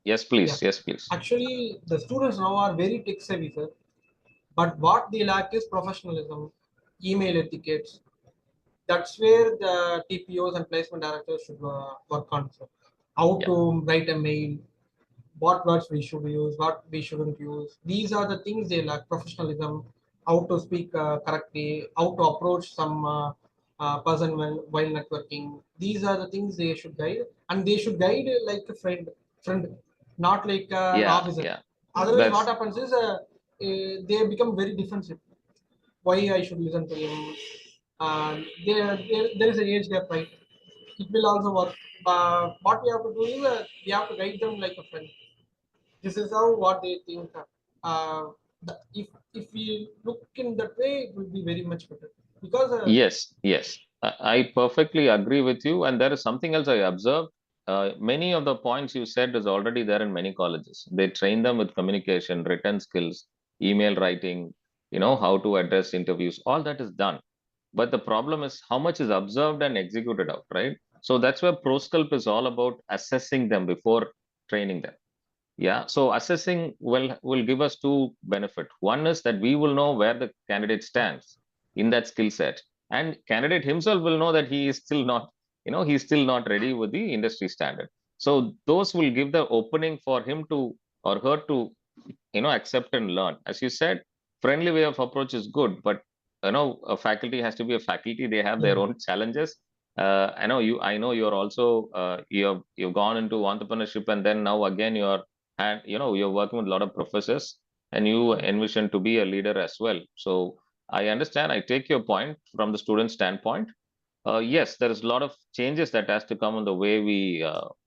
Yes, please. Yeah. Yes, please. Actually, the students now are very tech savvy, sir. But what they lack is professionalism, email etiquettes. That's where the TPOs and placement directors should work on, sir. How to write a mail, what words we should use, what we shouldn't use. These are the things they lack: professionalism, how to speak correctly, how to approach some person while networking. These are the things they should guide, and they should guide like a friend, not like an officer. Otherwise, what happens is they become very defensive. Why I should listen to him? There is an age gap, right? It will also work. What we have to do is we have to guide them like a friend. This is how what they think. Uh, if we look in that way, it will be very much better because Yes, I perfectly agree with you. And there is something else I observed. Many of the points you said is already there in many colleges. They train them with communication, written skills, email writing, how to address interviews. All that is done. But the problem is how much is observed and executed out, right? So that's where ProSculpt is all about assessing them before training them. Yeah. So assessing will give us two benefit. One is that we will know where the candidate stands in that skill set, and candidate himself will know that he is still not, he's still not ready with the industry standard. So those will give the opening for him to or her to, accept and learn. As you said, friendly way of approach is good, but a faculty has to be a faculty. They have their own challenges. I know you're also you've gone into entrepreneurship, and then now again you're working with a lot of professors, and you envision to be a leader as well. So I understand. I take your point from the student standpoint, Yes, there is a lot of changes that has to come in the way we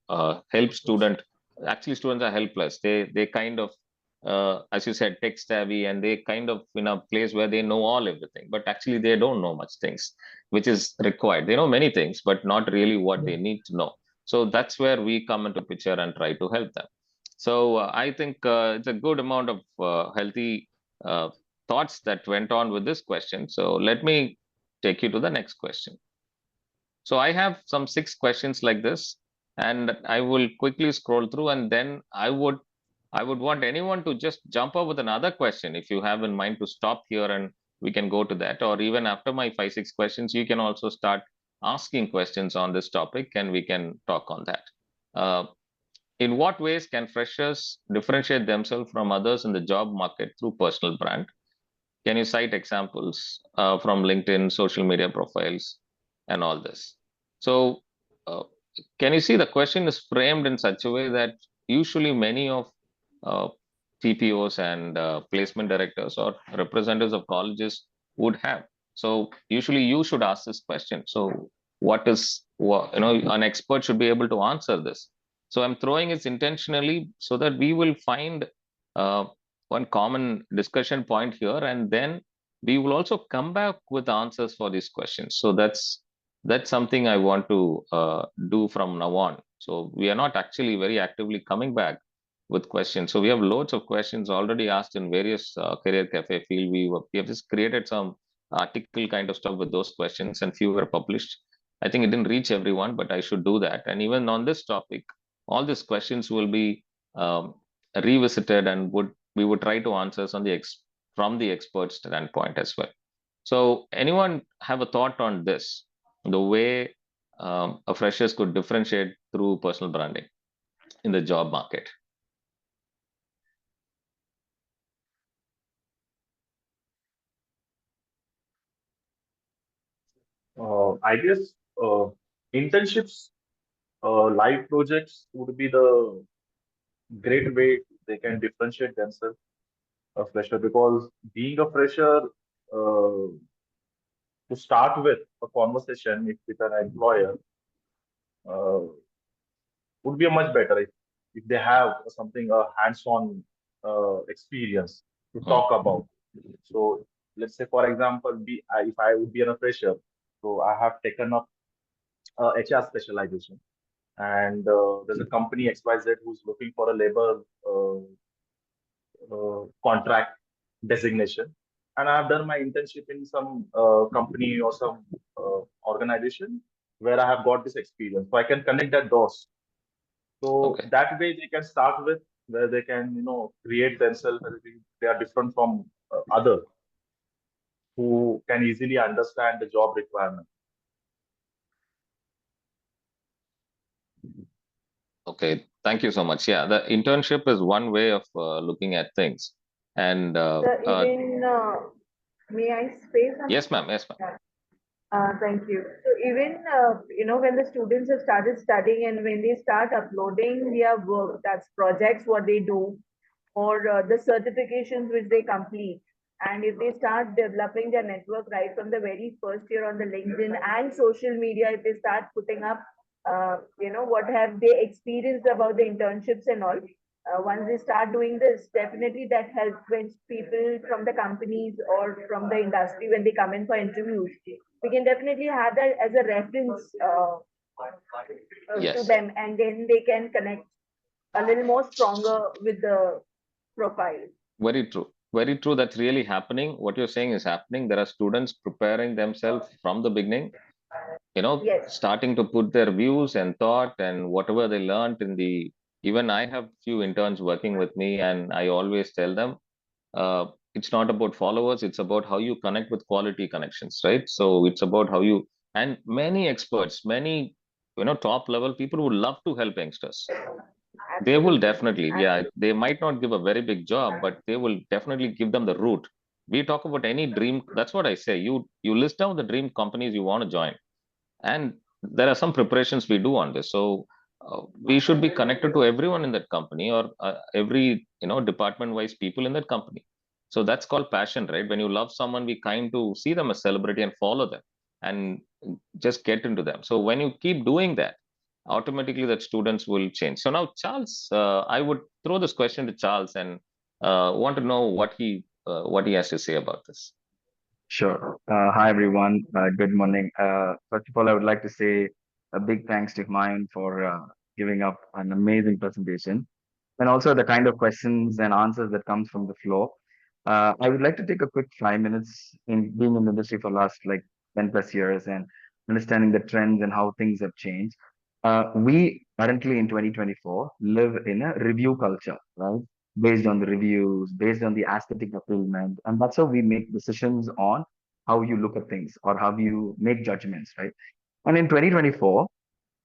help student. Actually, students are helpless. They kind of, as you said, tech savvy, and they kind of in a place where they know all everything, but actually they don't know much things, which is required. They know many things, but not really what they need to know. So that's where we come into picture and try to help them. So I think it's a good amount of healthy uh, thoughts that went on with this question. So let me take you to the next question. So I have some 6 questions like this, and I will quickly scroll through, and then I would want anyone to just jump up with another question if you have in mind to stop here and we can go to that. Or even after my 5, 6 questions, you can also start asking questions on this topic and we can talk on that. Uh, in what ways can freshers differentiate themselves from others in the job market through personal brand? Can you cite examples from LinkedIn, social media profiles, and all this? So, can you see the question is framed in such a way that usually many of uh, TPOs and placement directors or representatives of colleges would have. So, usually you should ask this question. So, an expert should be able to answer this. So, I'm throwing it intentionally so that we will find uh, one common discussion point here, and then we will also come back with answers for these questions. So that's something I want to do from now on. So we are not actually very actively coming back with questions. So we have loads of questions already asked in various career cafe field. We have just created some article kind of stuff with those questions, and few were published. I think it didn't reach everyone, but I should do that. And even on this topic, all these questions will be revisited, and we would try to answer from the expert standpoint as well. So anyone have a thought on this, the way a freshers could differentiate through personal branding in the job market? I guess internships, live projects would be the great way they can differentiate themselves a fresher, because being a fresher, to start with a conversation with an employer uh, would be a much better if they have something, a hands-on experience to talk about. So let's say, for example, if I would be a fresher, so I have taken up HR specialization, and there's a company XYZ who's looking for a labor contract designation, and I've done my internship in some company or some organization where I have got this experience, so I can connect that doors. So that way they can start with, where they can create themselves as if they are different from others who can easily understand the job requirement. Okay, thank you so much. Yeah, the internship is one way of looking at things. And May I say something? yes, ma'am. Yes, ma'am. Thank you. So even when the students have started studying and when they start uploading their work, that's projects what they do, or the certifications which they complete, and if they start developing their network right from the very first year on the LinkedIn and social media, if they start putting up, what have they experienced about the internships and all. Once they start doing this, definitely that helps when people from the companies or from the industry, when they come in for interviews, we can definitely have that as a reference to them, and then they can connect a little more stronger with the profile. Very true. Very true. That's really happening. What you're saying is happening. There are students preparing themselves from the beginning, starting to put their views and thought and whatever they learned in the. Even I have few interns working with me, and I always tell them, it's not about followers, it's about how you connect with quality connections, right? So it's about how you, and many experts, many top level people would love to help youngsters. They will definitely, yeah, they might not give a very big job, but they will definitely give them the route. We talk about any dream, that's what I say, you list down the dream companies you want to join, and there are some preparations we do on this. So we should be connected to everyone in that company, or every department wise people in that company. So that's called passion, right? When you love someone, we kind to see them as celebrity and follow them, and just get into them. So when you keep doing that, automatically that students will change. So now, Charles, I would throw this question to Charles and want to know what he has to say about this. Sure. Hi, everyone. Good morning. First of all, I would like to say a big thanks to Humayun for giving up an amazing presentation, and also the kind of questions and answers that comes from the floor. I would like to take a quick 5 minutes in being in the industry for last like 10 plus years and understanding the trends and how things have changed. We currently in 2024 live in a review culture, right? Based on the reviews, based on the aesthetic appealment, and that's how we make decisions on how you look at things or how you make judgments, right? And in 2024,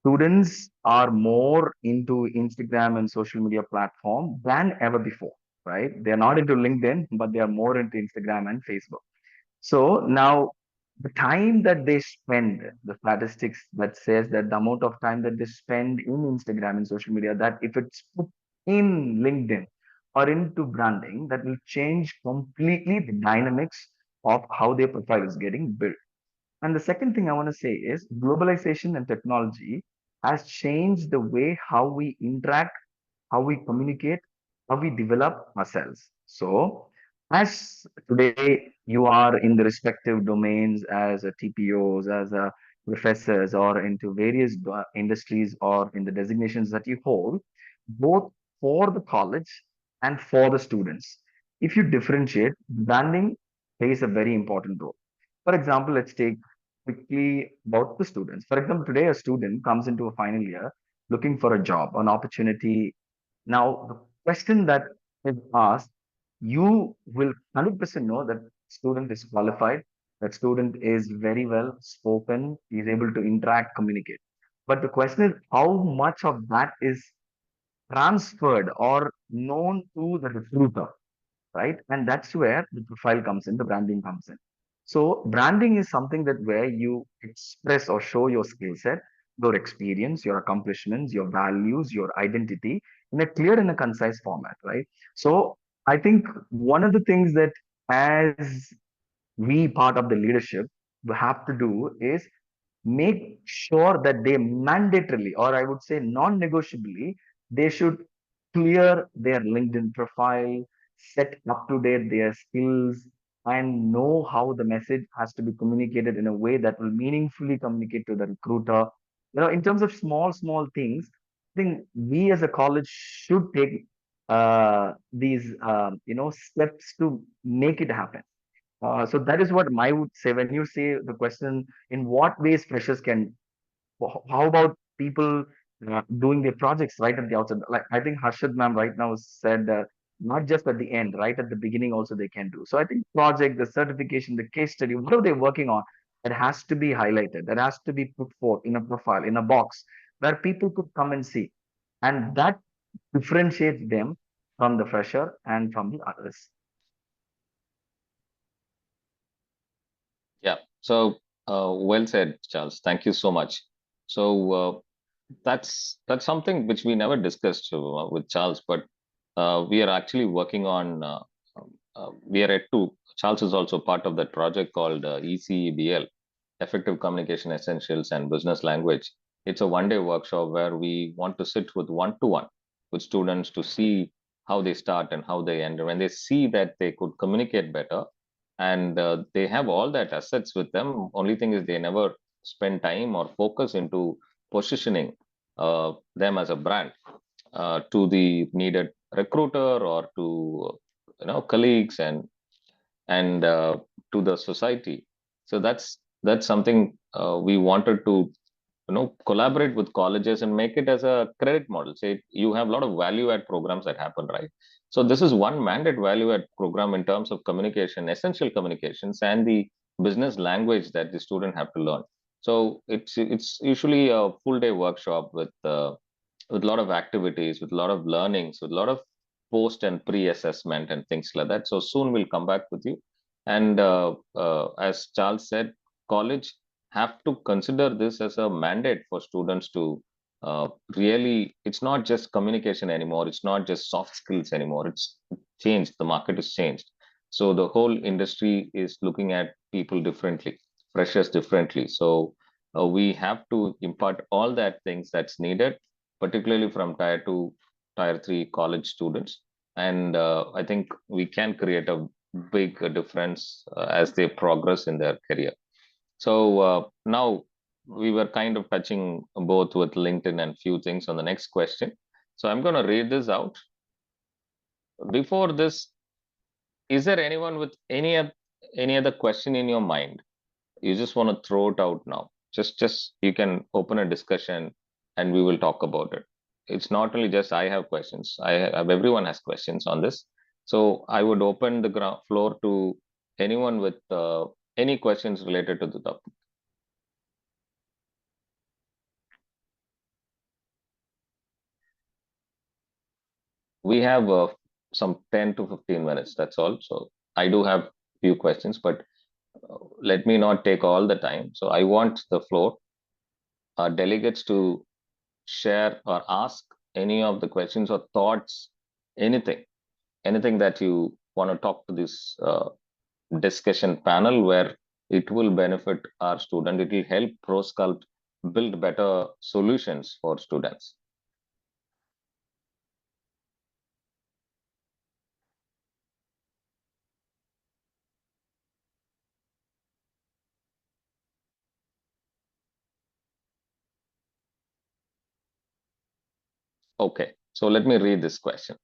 students are more into Instagram and social media platform than ever before, right? They're not into LinkedIn, but they are more into Instagram and Facebook. So now the time that they spend, the statistics that says that the amount of time that they spend in Instagram and social media, that if it's put in LinkedIn or into branding, that will change completely the dynamics of how their profile is getting built. And the second thing I want to say is globalization and technology has changed the way how we interact, how we communicate, how we develop ourselves. So, as today you are in the respective domains as a TPOs, as a professors, or into various industries or in the designations that you hold, both for the college and for the students. If you differentiate, branding plays a very important role. For example, let's take quickly about the students. For example, today a student comes into a final year looking for a job, an opportunity. Now, the question that is asked, you will 100% know that student is qualified, that student is very well spoken, is able to interact, communicate. But the question is how much of that is transferred or known to the recruiter, right? And that's where the profile comes in, the branding comes in. So branding is something that where you express or show your skill set, your experience, your accomplishments, your values, your identity in a clear and a concise format, right? So I think one of the things that as we part of the leadership we have to do is make sure that they mandatorily, or I would say non-negotiably, they should clear their LinkedIn profile, set up to date their skills, and know how the message has to be communicated in a way that will meaningfully communicate to the recruiter. In terms of small things, I think we as a college should take these steps to make it happen. So that is what I would say when you say the question, in what ways freshers can, how about people doing their projects right at the outset? Like I think Harshad ma'am right now said, not just at the end, right at the beginning also they can do. So I think project, the certification, the case study, whatever they're working on, that has to be highlighted, that has to be put forth in a profile, in a box where people could come and see. And that differentiates them from the fresher and from the others. Yeah. So well said, Charles. Thank you so much. So that's something which we never discussed with Charles, but we are actually working on. We are at two. Charles is also part of that project called ECEBL, Effective Communication Essentials and Business Language. It's a one-day workshop where we want to sit with one-to-one with students to see how they start and how they end. And when they see that they could communicate better, and they have all that assets with them, only thing is they never spend time or focus into positioning them as a brand to the needed recruiter or to colleagues and to the society. So that's something we wanted to collaborate with colleges and make it as a credit model. Say you have a lot of value add programs that happen, right? So this is one mandate value add program in terms of communication, essential communications, and the business language that the student have to learn. So it's usually a full day workshop with a lot of activities, with a lot of learnings, with a lot of post and pre-assessment and things like that. So soon we'll come back with you. And as Charles said, college have to consider this as a mandate for students to really, it's not just communication anymore. It's not just soft skills anymore. It's changed. The market has changed. So the whole industry is looking at people differently. freshers differently. So we have to impart all that things that's needed, particularly from tier 2, tier 3 college students. And I think we can create a big difference as they progress in their career. So now we were kind of touching both with LinkedIn and few things on the next question. So I'm going to read this out. Before this, is there anyone with any other question in your mind? You just want to throw it out now. Just you can open a discussion and we will talk about it. It's not only just I have questions. Everyone has questions on this. So I would open the floor to anyone with any questions related to the topic. We have some 10 to 15 minutes. That's all. So I do have few questions, but let me not take all the time. So I want the floor, delegates to share or ask any of the questions or thoughts, anything that you want to talk to this discussion panel where it will benefit our student. It will help ProSculpt build better solutions for students. Okay, so let me read this question.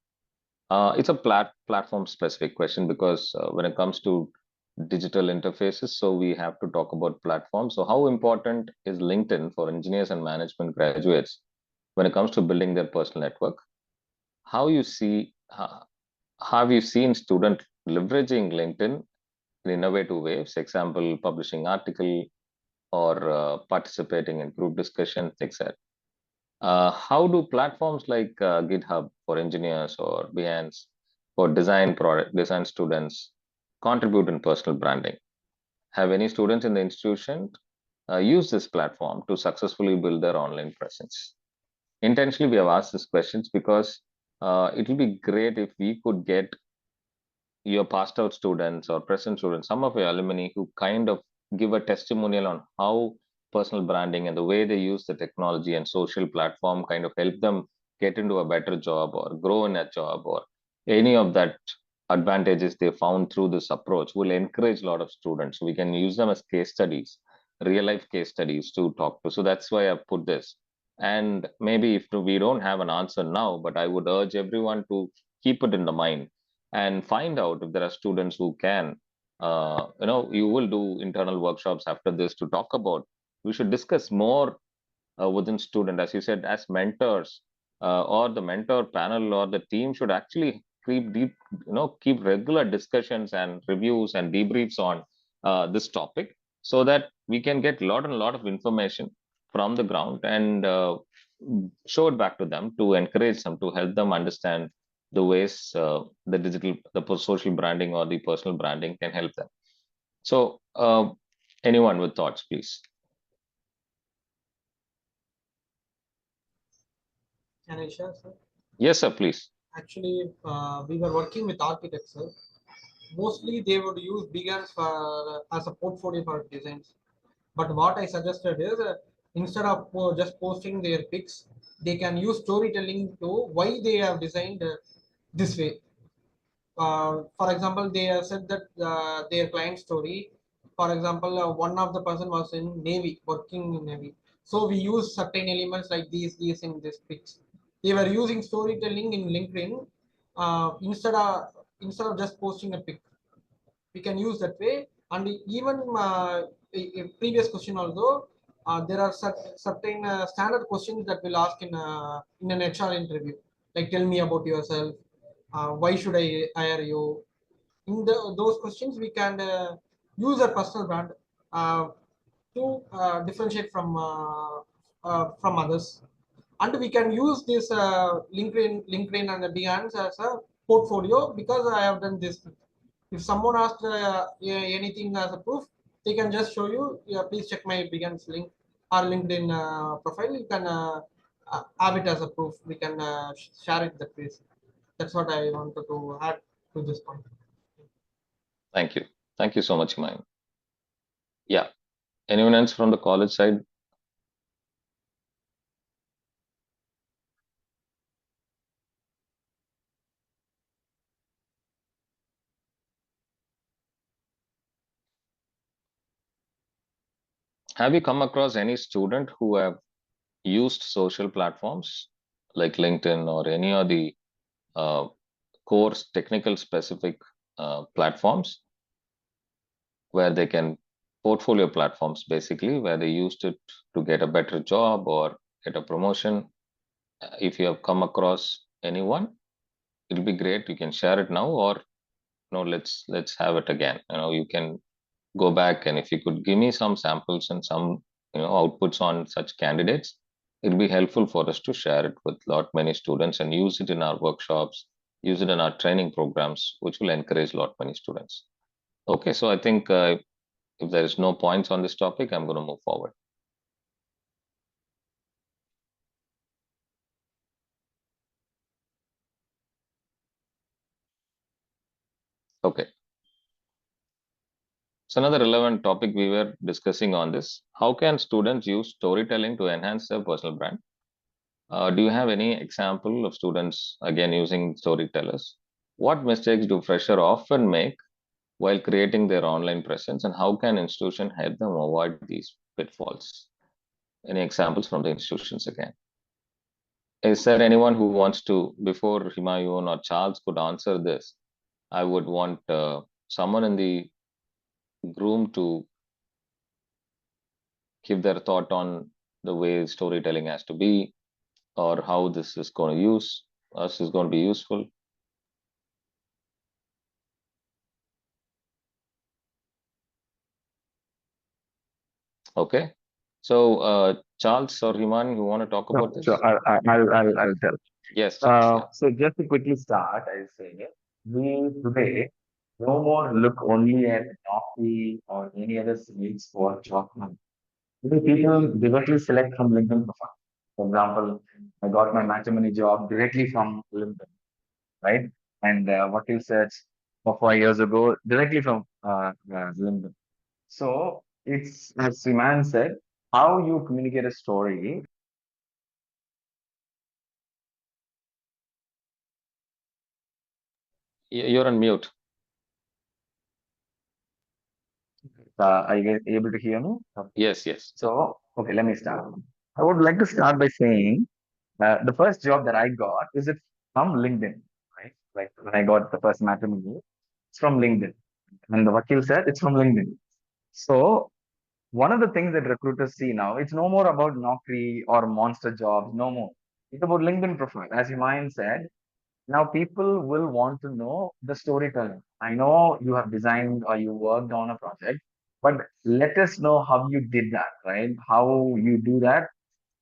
It's a platform specific question because when it comes to digital interfaces, so we have to talk about platforms. So how important is LinkedIn for engineers and management graduates when it comes to building their personal network? How you see, have you seen student leveraging LinkedIn in innovative ways? Example, publishing article or participating in group discussions, etc. How do platforms like GitHub for engineers or Behance for design students contribute in personal branding? Have any students in the institution use this platform to successfully build their online presence? Intentionally, we have asked these questions because it will be great if we could get your passed out students or present students, some of your alumni who kind of give a testimonial on how personal branding and the way they use the technology and social platform kind of help them get into a better job or grow in a job, or any of that advantages they found through this approach will encourage a lot of students. We can use them as case studies, real life case studies to talk to. So that's why I put this. And maybe if we don't have an answer now, but I would urge everyone to keep it in the mind and find out if there are students who can, you will do internal workshops after this to talk about. We should discuss more within student, as you said, as mentors, or the mentor panel or the team should actually keep regular discussions and reviews and debriefs on this topic, so that we can get a lot of information from the ground and show it back to them to encourage them, to help them understand the ways the social branding or the personal branding can help them. So anyone with thoughts, please. Can I share, sir? Yes, sir, please. Actually, we were working with architects, sir. Mostly they would use Behance for as a portfolio for designs. But what I suggested is instead of just posting their pics, they can use storytelling to why they have designed this way. For example, they have said that their client story. For example, one of the person was in Navy, working in Navy. So we use certain elements like these in this pics. They were using storytelling in LinkedIn instead of just posting a pic. We can use that way. And even a previous question also, there are certain standard questions that we'll ask in an HR interview, like tell me about yourself, why should I hire you. In those questions we can use a personal brand to differentiate from others. And we can use this LinkedIn and Behance as a portfolio, because I have done this. If someone asks anything as a proof, they can just show you, yeah, please check my Behance link or LinkedIn profile. You can have it as a proof. We can share it that way. That's what I wanted to add to this point. Thank you. Thank you so much, Humaayun. Yeah. Anyone else from the college side? Have you come across any student who have used social platforms like LinkedIn or any of the course technical specific platforms where they can portfolio platforms basically where they used it to get a better job or get a promotion? If you have come across anyone, it'll be great. You can share it now, or no, let's have it again. You can go back, and if you could give me some samples and some outputs on such candidates, it'll be helpful for us to share it with lot many students and use it in our workshops, use it in our training programs, which will encourage lot many students. Okay, so I think if there is no points on this topic, I'm going to move forward. Okay. So another relevant topic we were discussing on this: how can students use storytelling to enhance their personal brand? Do you have any example of students again using storytellers? What mistakes do freshers often make while creating their online presence, and how can institution help them avoid these pitfalls? Any examples from the institutions again? Is there anyone who wants to, before Humaayun or Charles could answer this, I would want someone in the room to give their thought on the way storytelling has to be, or how this is going to use us is going to be useful. Okay, so Charles or Himan, you want to talk about this? Sure, I'll tell. Yes, Charles. So just to quickly start, I'll say we today no more look only at Naukri or any other sites for job hunt. Today people directly select from LinkedIn profile. For example, I got my matrimony job directly from LinkedIn, right? And what you search for 5 years ago directly from LinkedIn. So it's as Siman said, how you communicate a story. You're on mute. Are you guys able to hear me? Yes, yes. So, okay, let me start. I would like to start by saying the first job that I got is it from LinkedIn, right? Like when I got the first matrimony, it's from LinkedIn. And the Vakil said it's from LinkedIn. So one of the things that recruiters see now, it's no more about Naukri or monster jobs, no more. It's about LinkedIn profile. As Humayun said, now people will want to know the storytelling. I know you have designed or you worked on a project, but let us know how you did that, right? How you do that.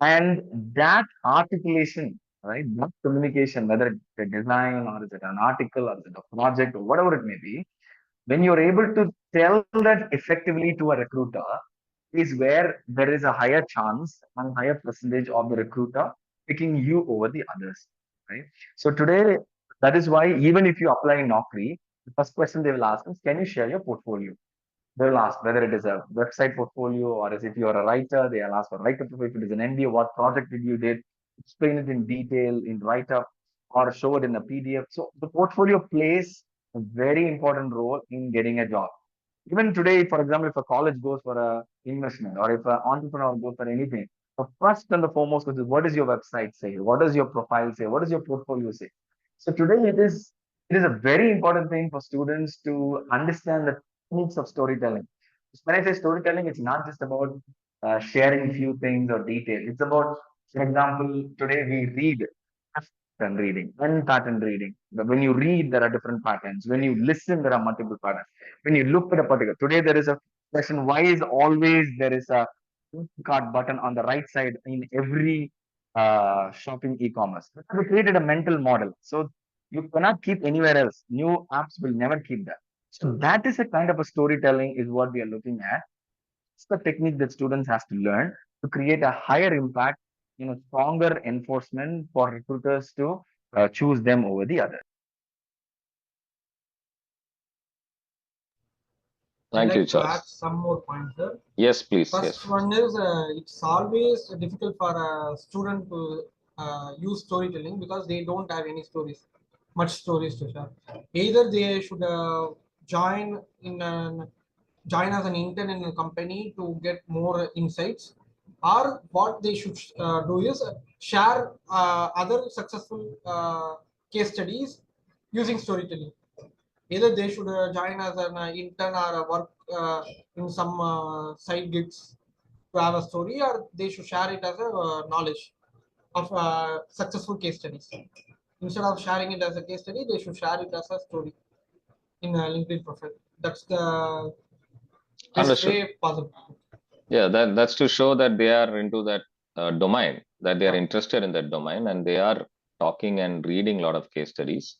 And that articulation, right? That communication, whether it's a design or is it an article or is it a project or whatever it may be, when you're able to tell that effectively to a recruiter, is where there is a higher chance and higher percentage of the recruiter picking you over the others, right? So today, that is why even if you apply in Naukri, the first question they will ask is, can you share your portfolio? They will ask whether it is a website portfolio or is if you are a writer, they'll ask for writer portfolio. If it is an MBA, what project did you did? Explain it in detail in write up or show it in a PDF. So the portfolio plays a very important role in getting a job. Even today, for example, if a college goes for a investment or if an entrepreneur goes for anything, the first and the foremost is what does your website say? What does your profile say? What does your portfolio say? So today it is a very important thing for students to understand the techniques of storytelling. When I say storytelling, it's not just about sharing few things or detail. It's about, for example, today we read pattern reading, pattern reading. But when you read, there are different patterns. When you listen, there are multiple patterns. When you look at a particular, today there is a question, why is always there is a cart button on the right side in every shopping e-commerce? We created a mental model. So you cannot keep anywhere else. New apps will never keep that. So that is a kind of a storytelling is what we are looking at. It's the technique that students has to learn to create a higher impact, stronger enforcement for recruiters to choose them over the other. Thank I'd you, like to add Charles. some more points there. Yes, please. First Yes. one is it's always difficult for a student to use storytelling because they don't have any stories, much stories to share. Either they should join in an join as an intern in a company to get more insights, or what they should do is share other successful case studies using storytelling. Either they should join as an intern or work in some side gigs to have a story, or they should share it as a knowledge of successful case studies. Instead of sharing it as a case study, they should share it as a story in a LinkedIn profile. That's the best Understood. way possible. Yeah, that's to show that they are into that domain, that they are interested in that domain, and they are talking and reading a lot of case studies,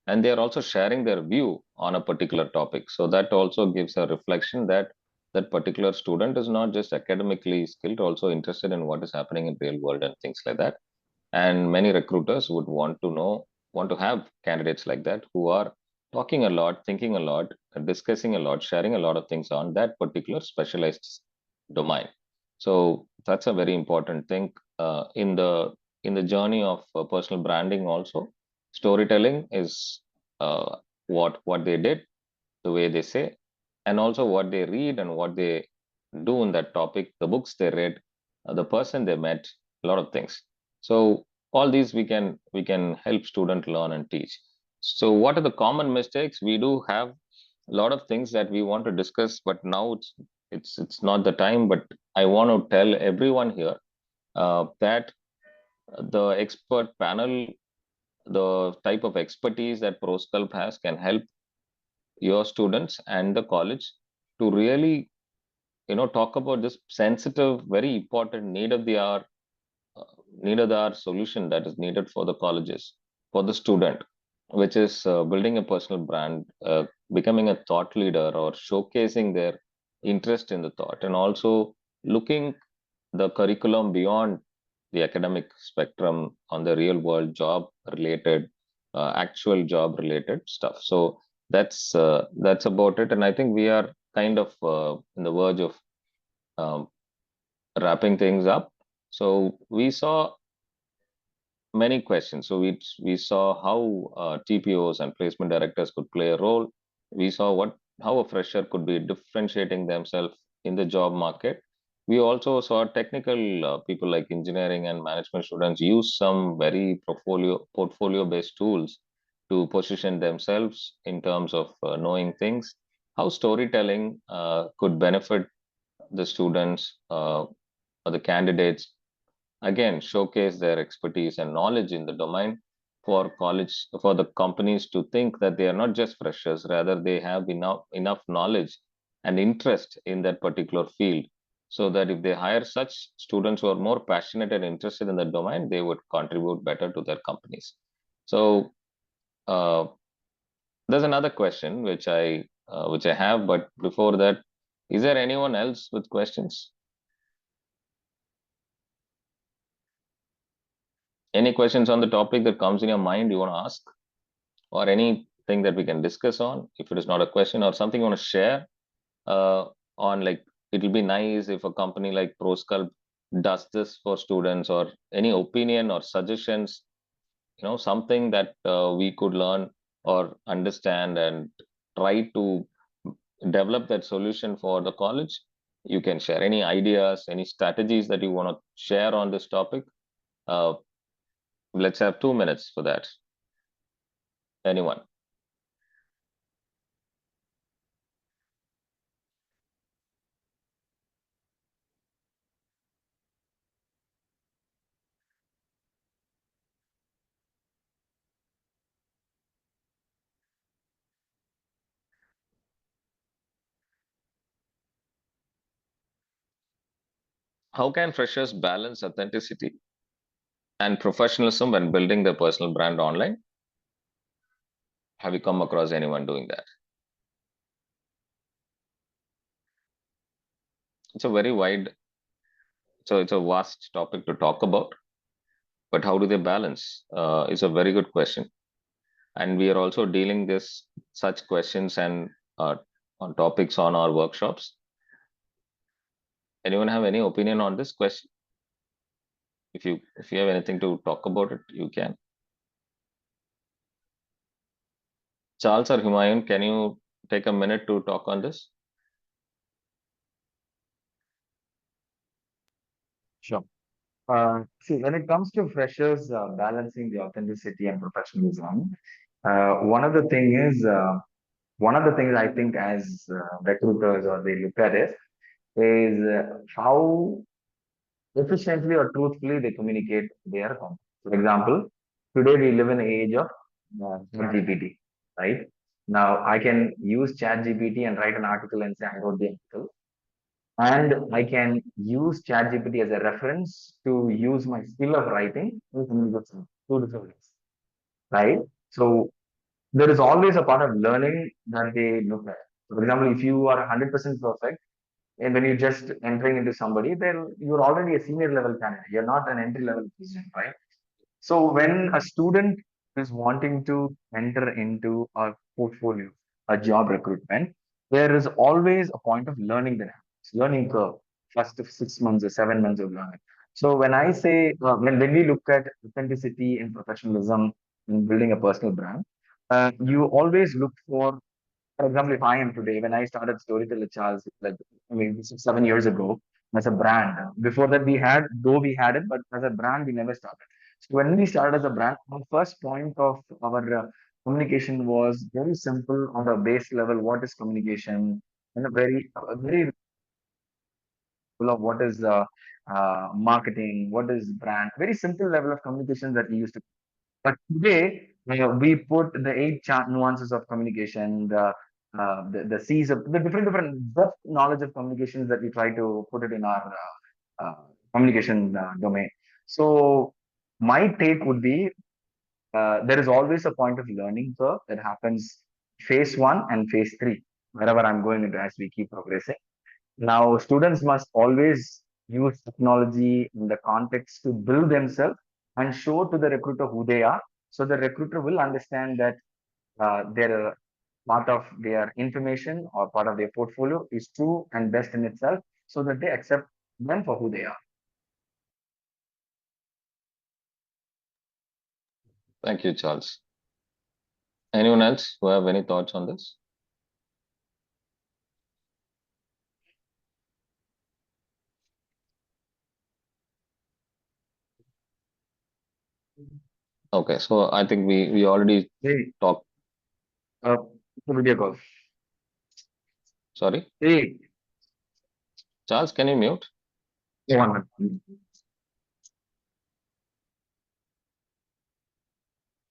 and they are also sharing their view on a particular topic. So that also gives a reflection that that particular student is not just academically skilled, also interested in what is happening in real world and things like that. And many recruiters would want to know, want to have candidates like that who are talking a lot, thinking a lot, discussing a lot, sharing a lot of things on that particular specialized domain. So that's a very important thing in the journey of personal branding. Also, storytelling is what they did, the way they say, and also what they read and what they do in that topic, the books they read, the person they met, a lot of things. So all these we can help student learn and teach. So what are the common mistakes? We do have a lot of things that we want to discuss, but now it's not the time. But I want to tell everyone here that the expert panel, the type of expertise that ProSculpt has, can help your students and the college to really talk about this sensitive, very important need of the hour solution that is needed for the colleges, for the student, which is building a personal brand, becoming a thought leader, or showcasing their interest in the thought, and also looking the curriculum beyond the academic spectrum on the real world job related, actual job related stuff. So that's about it, and I think we are kind of in the verge of um, wrapping things up. So we saw many questions. So we saw how TPOs and placement directors could play a role. We saw how a fresher could be differentiating themselves in the job market. We also saw technical people like engineering and management students use some very portfolio based tools to position themselves in terms of knowing things. How storytelling could benefit the students or the candidates, again showcase their expertise and knowledge in the domain, for the companies to think that they are not just freshers, rather they have enough knowledge and interest in that particular field, so that if they hire such students who are more passionate and interested in the domain, they would contribute better to their companies. So uh, there's another question which I have, but before that, is there anyone else with questions? Any questions on the topic that comes in your mind you want to ask, or anything that we can discuss on? If it is not a question or something you want to share on, like, it'll be nice if a company like ProSculpt does this for students, or any opinion or suggestions, something that we could learn or understand and try to develop that solution for the college. You can share any ideas, any strategies that you want to share on this topic. uh, let's have 2 minutes for that. Anyone? How can freshers balance authenticity and professionalism when building their personal brand online? Have you come across anyone doing that? It's a very wide, so it's a vast topic to talk about. But how do they balance? Is a very good question, and we are also dealing this such questions and on topics on our workshops. Anyone have any opinion on this question? If you have anything to talk about it, you can. Charles or Humayun, can you take a minute to talk on this? Sure. See, when it comes to freshers balancing the authenticity and professionalism, one of the things I think as recruiters or they look at it is how efficiently or truthfully they communicate their content. For example, today we live in an age of ChatGPT, right? Now I can use ChatGPT and write an article and say I wrote the article, and I can use ChatGPT as a reference to use my skill of writing in communication. Two different ways, right? So there is always a part of learning that they look at. For example, if you are 100% perfect, and when you're just entering into somebody, then you're already a senior level candidate. You're not an entry level person, right? So when a student is wanting to enter into a portfolio, a job recruitment, there is always a point of learning that happens, learning curve, first of 6 months or 7 months of learning. So when I say, when we look at authenticity and professionalism in building a personal brand, you always look for example, if I am today, when I started Storyteller Charles, like I mean, 7 years ago, as a brand. Before that, though we had it, but as a brand, we never started. So when we started as a brand, our first point of our communication was very simple on the base level. What is communication? And a very full of what is marketing, what is brand. Very simple level of communication that we used to. But today, we put the eight nuances of communication, the C's of the different depth knowledge of communications that we try to put it in our communication domain. So my take would be there is always a point of learning curve that happens phase one and phase three, wherever I'm going into as we keep progressing. Now, students must always use technology in the context to build themselves and show to the recruiter who they are. So the recruiter will understand that their part of their information or part of their portfolio is true and best in itself, so that they accept them for who they are. Thank you, Charles. Anyone else who have any thoughts on this? Okay, so I think we already talked. Video call. Sorry, Hey, Charles, can you mute? one minute.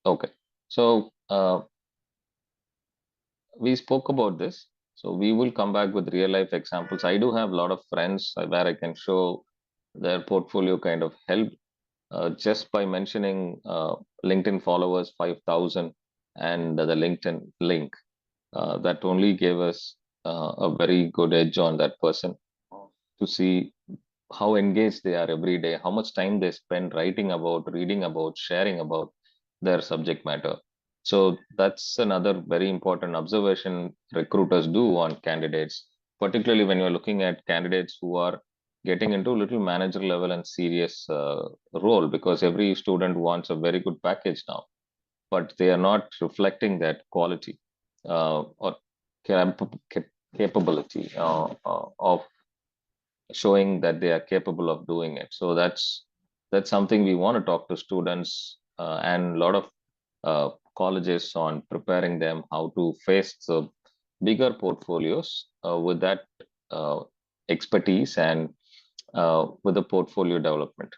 Okay, so we spoke about this. So we will come back with real life examples. I do have a lot of friends where I can show their portfolio kind of help just by mentioning LinkedIn followers 5,000 and the LinkedIn link. That only gave us a very good edge on that person to see how engaged they are every day, how much time they spend writing about, reading about, sharing about their subject matter. So that's another very important observation recruiters do on candidates, particularly when you're looking at candidates who are getting into little manager level and serious role, because every student wants a very good package now, but they are not reflecting that quality or capability of showing that they are capable of doing it. So that's something we want to talk to students and a lot of colleges on preparing them how to face the bigger portfolios with that expertise and with the portfolio development.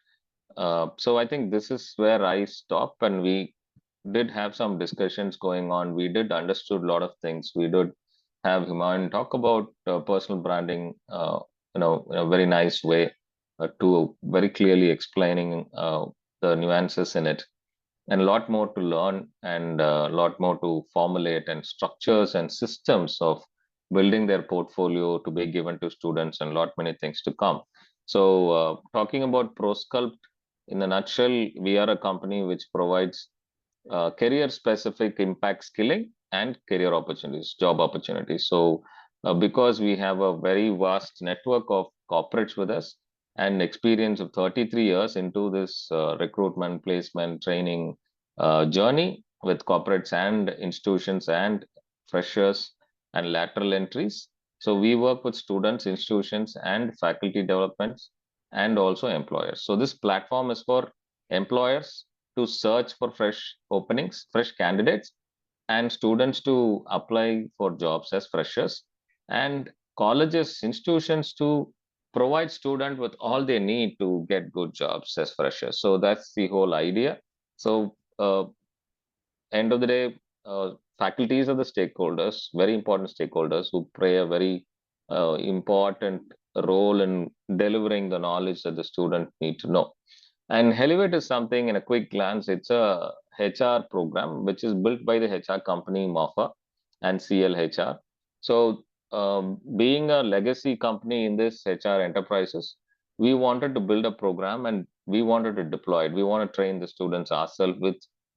So I think this is where I stop, and we did have some discussions going on. We did understood a lot of things. We did have Humayun talk about personal branding, in a very nice way, to very clearly explaining the nuances in it, and a lot more to learn and a lot more to formulate and structures and systems of building their portfolio to be given to students, and a lot many things to come. So talking about ProSculpt, in a nutshell, we are a company which provides career specific impact skilling and career opportunities, job opportunities. So because we have a very vast network of corporates with us and experience of 33 years into this recruitment, placement, training journey with corporates and institutions and freshers and lateral entries. So we work with students, institutions, and faculty developments, and also employers. So this platform is for employers to search for fresh openings, fresh candidates, and students to apply for jobs as freshers, and colleges, institutions to provide students with all they need to get good jobs as freshers. So that's the whole idea. So end of the day, faculties are the stakeholders, very important stakeholders who play a very important role in delivering the knowledge that the student need to know. And Helivate is something, in a quick glance, it's a HR program which is built by the HR company MAFA and CLHR. So, being a legacy company in this HR enterprises, we wanted to build a program and we wanted to deploy it. We want to train the students ourselves with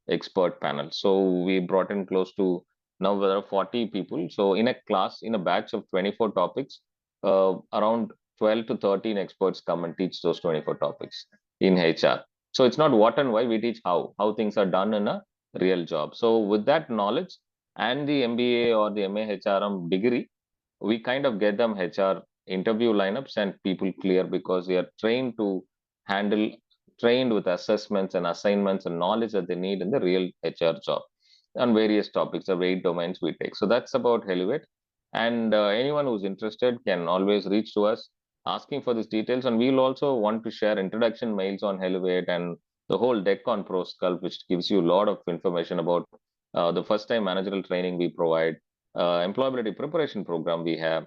expert panel. So we brought in close to, now there are 40 people. So in a class, in a batch of 24 topics, around 12 to 13 experts come and teach those 24 topics in HR. So it's not what and why, we teach how things are done in a real job. So with that knowledge and the MBA or the MA HRM degree, we kind of get them HR interview lineups and people clear because they are trained to handle, trained with assessments and assignments and knowledge that they need in the real HR job on various topics, the 8 domains we take. So that's about Helivate. And anyone who's interested can always reach to us asking for these details. And we'll also want to share introduction mails on Helivate and the whole deck on ProSculpt, which gives you a lot of information about the first time managerial training we provide, employability preparation program we have,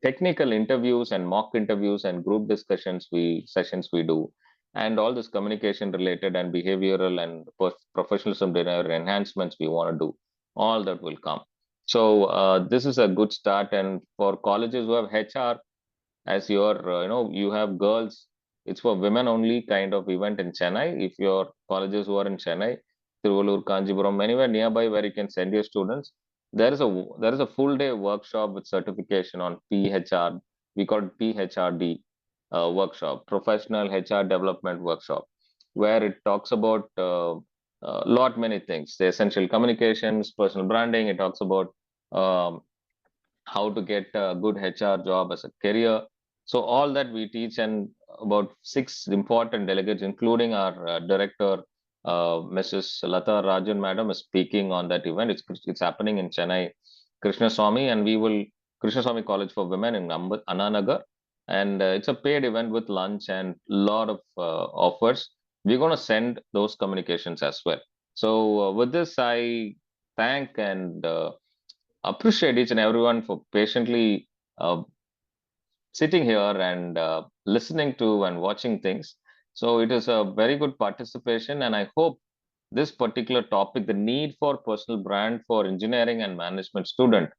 technical interviews and mock interviews and group discussions sessions we do, and all this communication related and behavioral and professionalism enhancements we want to do, all that will come. So this is a good start. And for colleges who have HR as your, you have girls, it's for women only kind of event in Chennai. If your colleges who are in Chennai, Tiruvallur, Kanjipuram, anywhere nearby where you can send your students, there is a full day workshop with certification on PHR. We call it PHRD workshop, professional HR development workshop, where it talks about lot many things, the essential communications, personal branding. It talks about how to get a good HR job as a career. So all that we teach, and about 6 important delegates, including our director, Mrs. Lata Rajan Madam, is speaking on that event. It's happening in Chennai, Krishnaswamy, and we will Krishnaswamy College for Women in Ananagar, and it's a paid event with lunch and lot of offers. We're going to send those communications as well. So with this, I thank and appreciate each and everyone for patiently sitting here and listening to and watching things. So it is a very good participation, and I hope this particular topic, the need for personal brand for engineering and management student,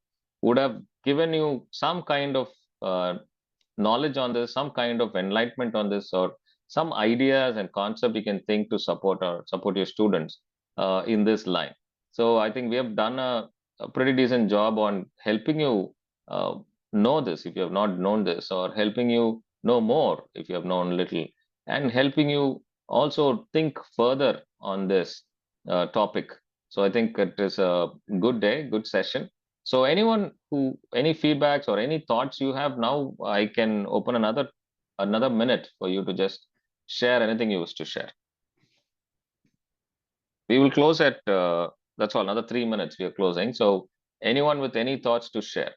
would have given you some kind of knowledge on this, some kind of enlightenment on this, or some ideas and concept you can think to support your students in this line. So I think we have done a pretty decent job on helping you know this if you have not known this, or helping you know more if you have known little, and helping you also think further on this topic. So I think it is a good day, good session. So anyone who, any feedbacks or any thoughts you have now, I can open another minute for you to just share anything you wish to share. We will close at, that's all, another 3 minutes we are closing. So anyone with any thoughts to share?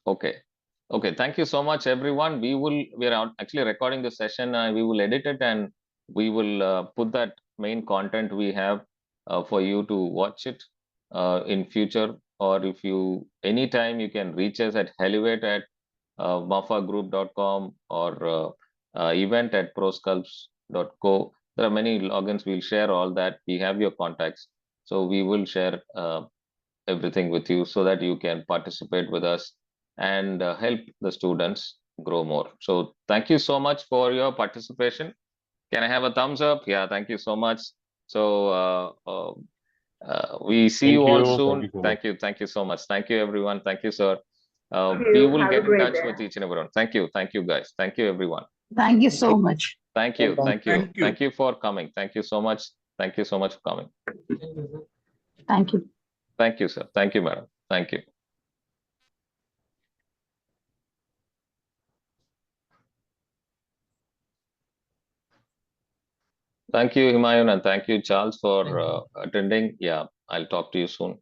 Okay. Okay. Thank you so much, everyone. We are actually recording the session. We will edit it and we will put that main content we have for you to watch it in future. Or if you, anytime you can reach us at helivate at mafagroup.com or event at prosculpts.co. There are many logins. We'll share all that. We have your contacts. So we will share everything with you so that you can participate with us and help the students grow more. So thank you so much for your participation. Can I have a thumbs up? Yeah, thank you so much. So we see Thank you all you. Thank soon. you so much. Thank you. Thank you so much. Thank you, everyone. Thank you, sir. Thank We you. will Have a get in great touch day. with each and everyone. Thank you. Thank you, guys. Thank you, everyone. Thank you so much. Thank you. Welcome. Thank you. Thank you. Thank you for coming. Thank you so much. Thank you so much for coming. Thank you. Thank you, sir. Thank you, madam. Thank you. Thank you, Humaayun, and thank you, Charles, for attending. Yeah, I'll talk to you soon.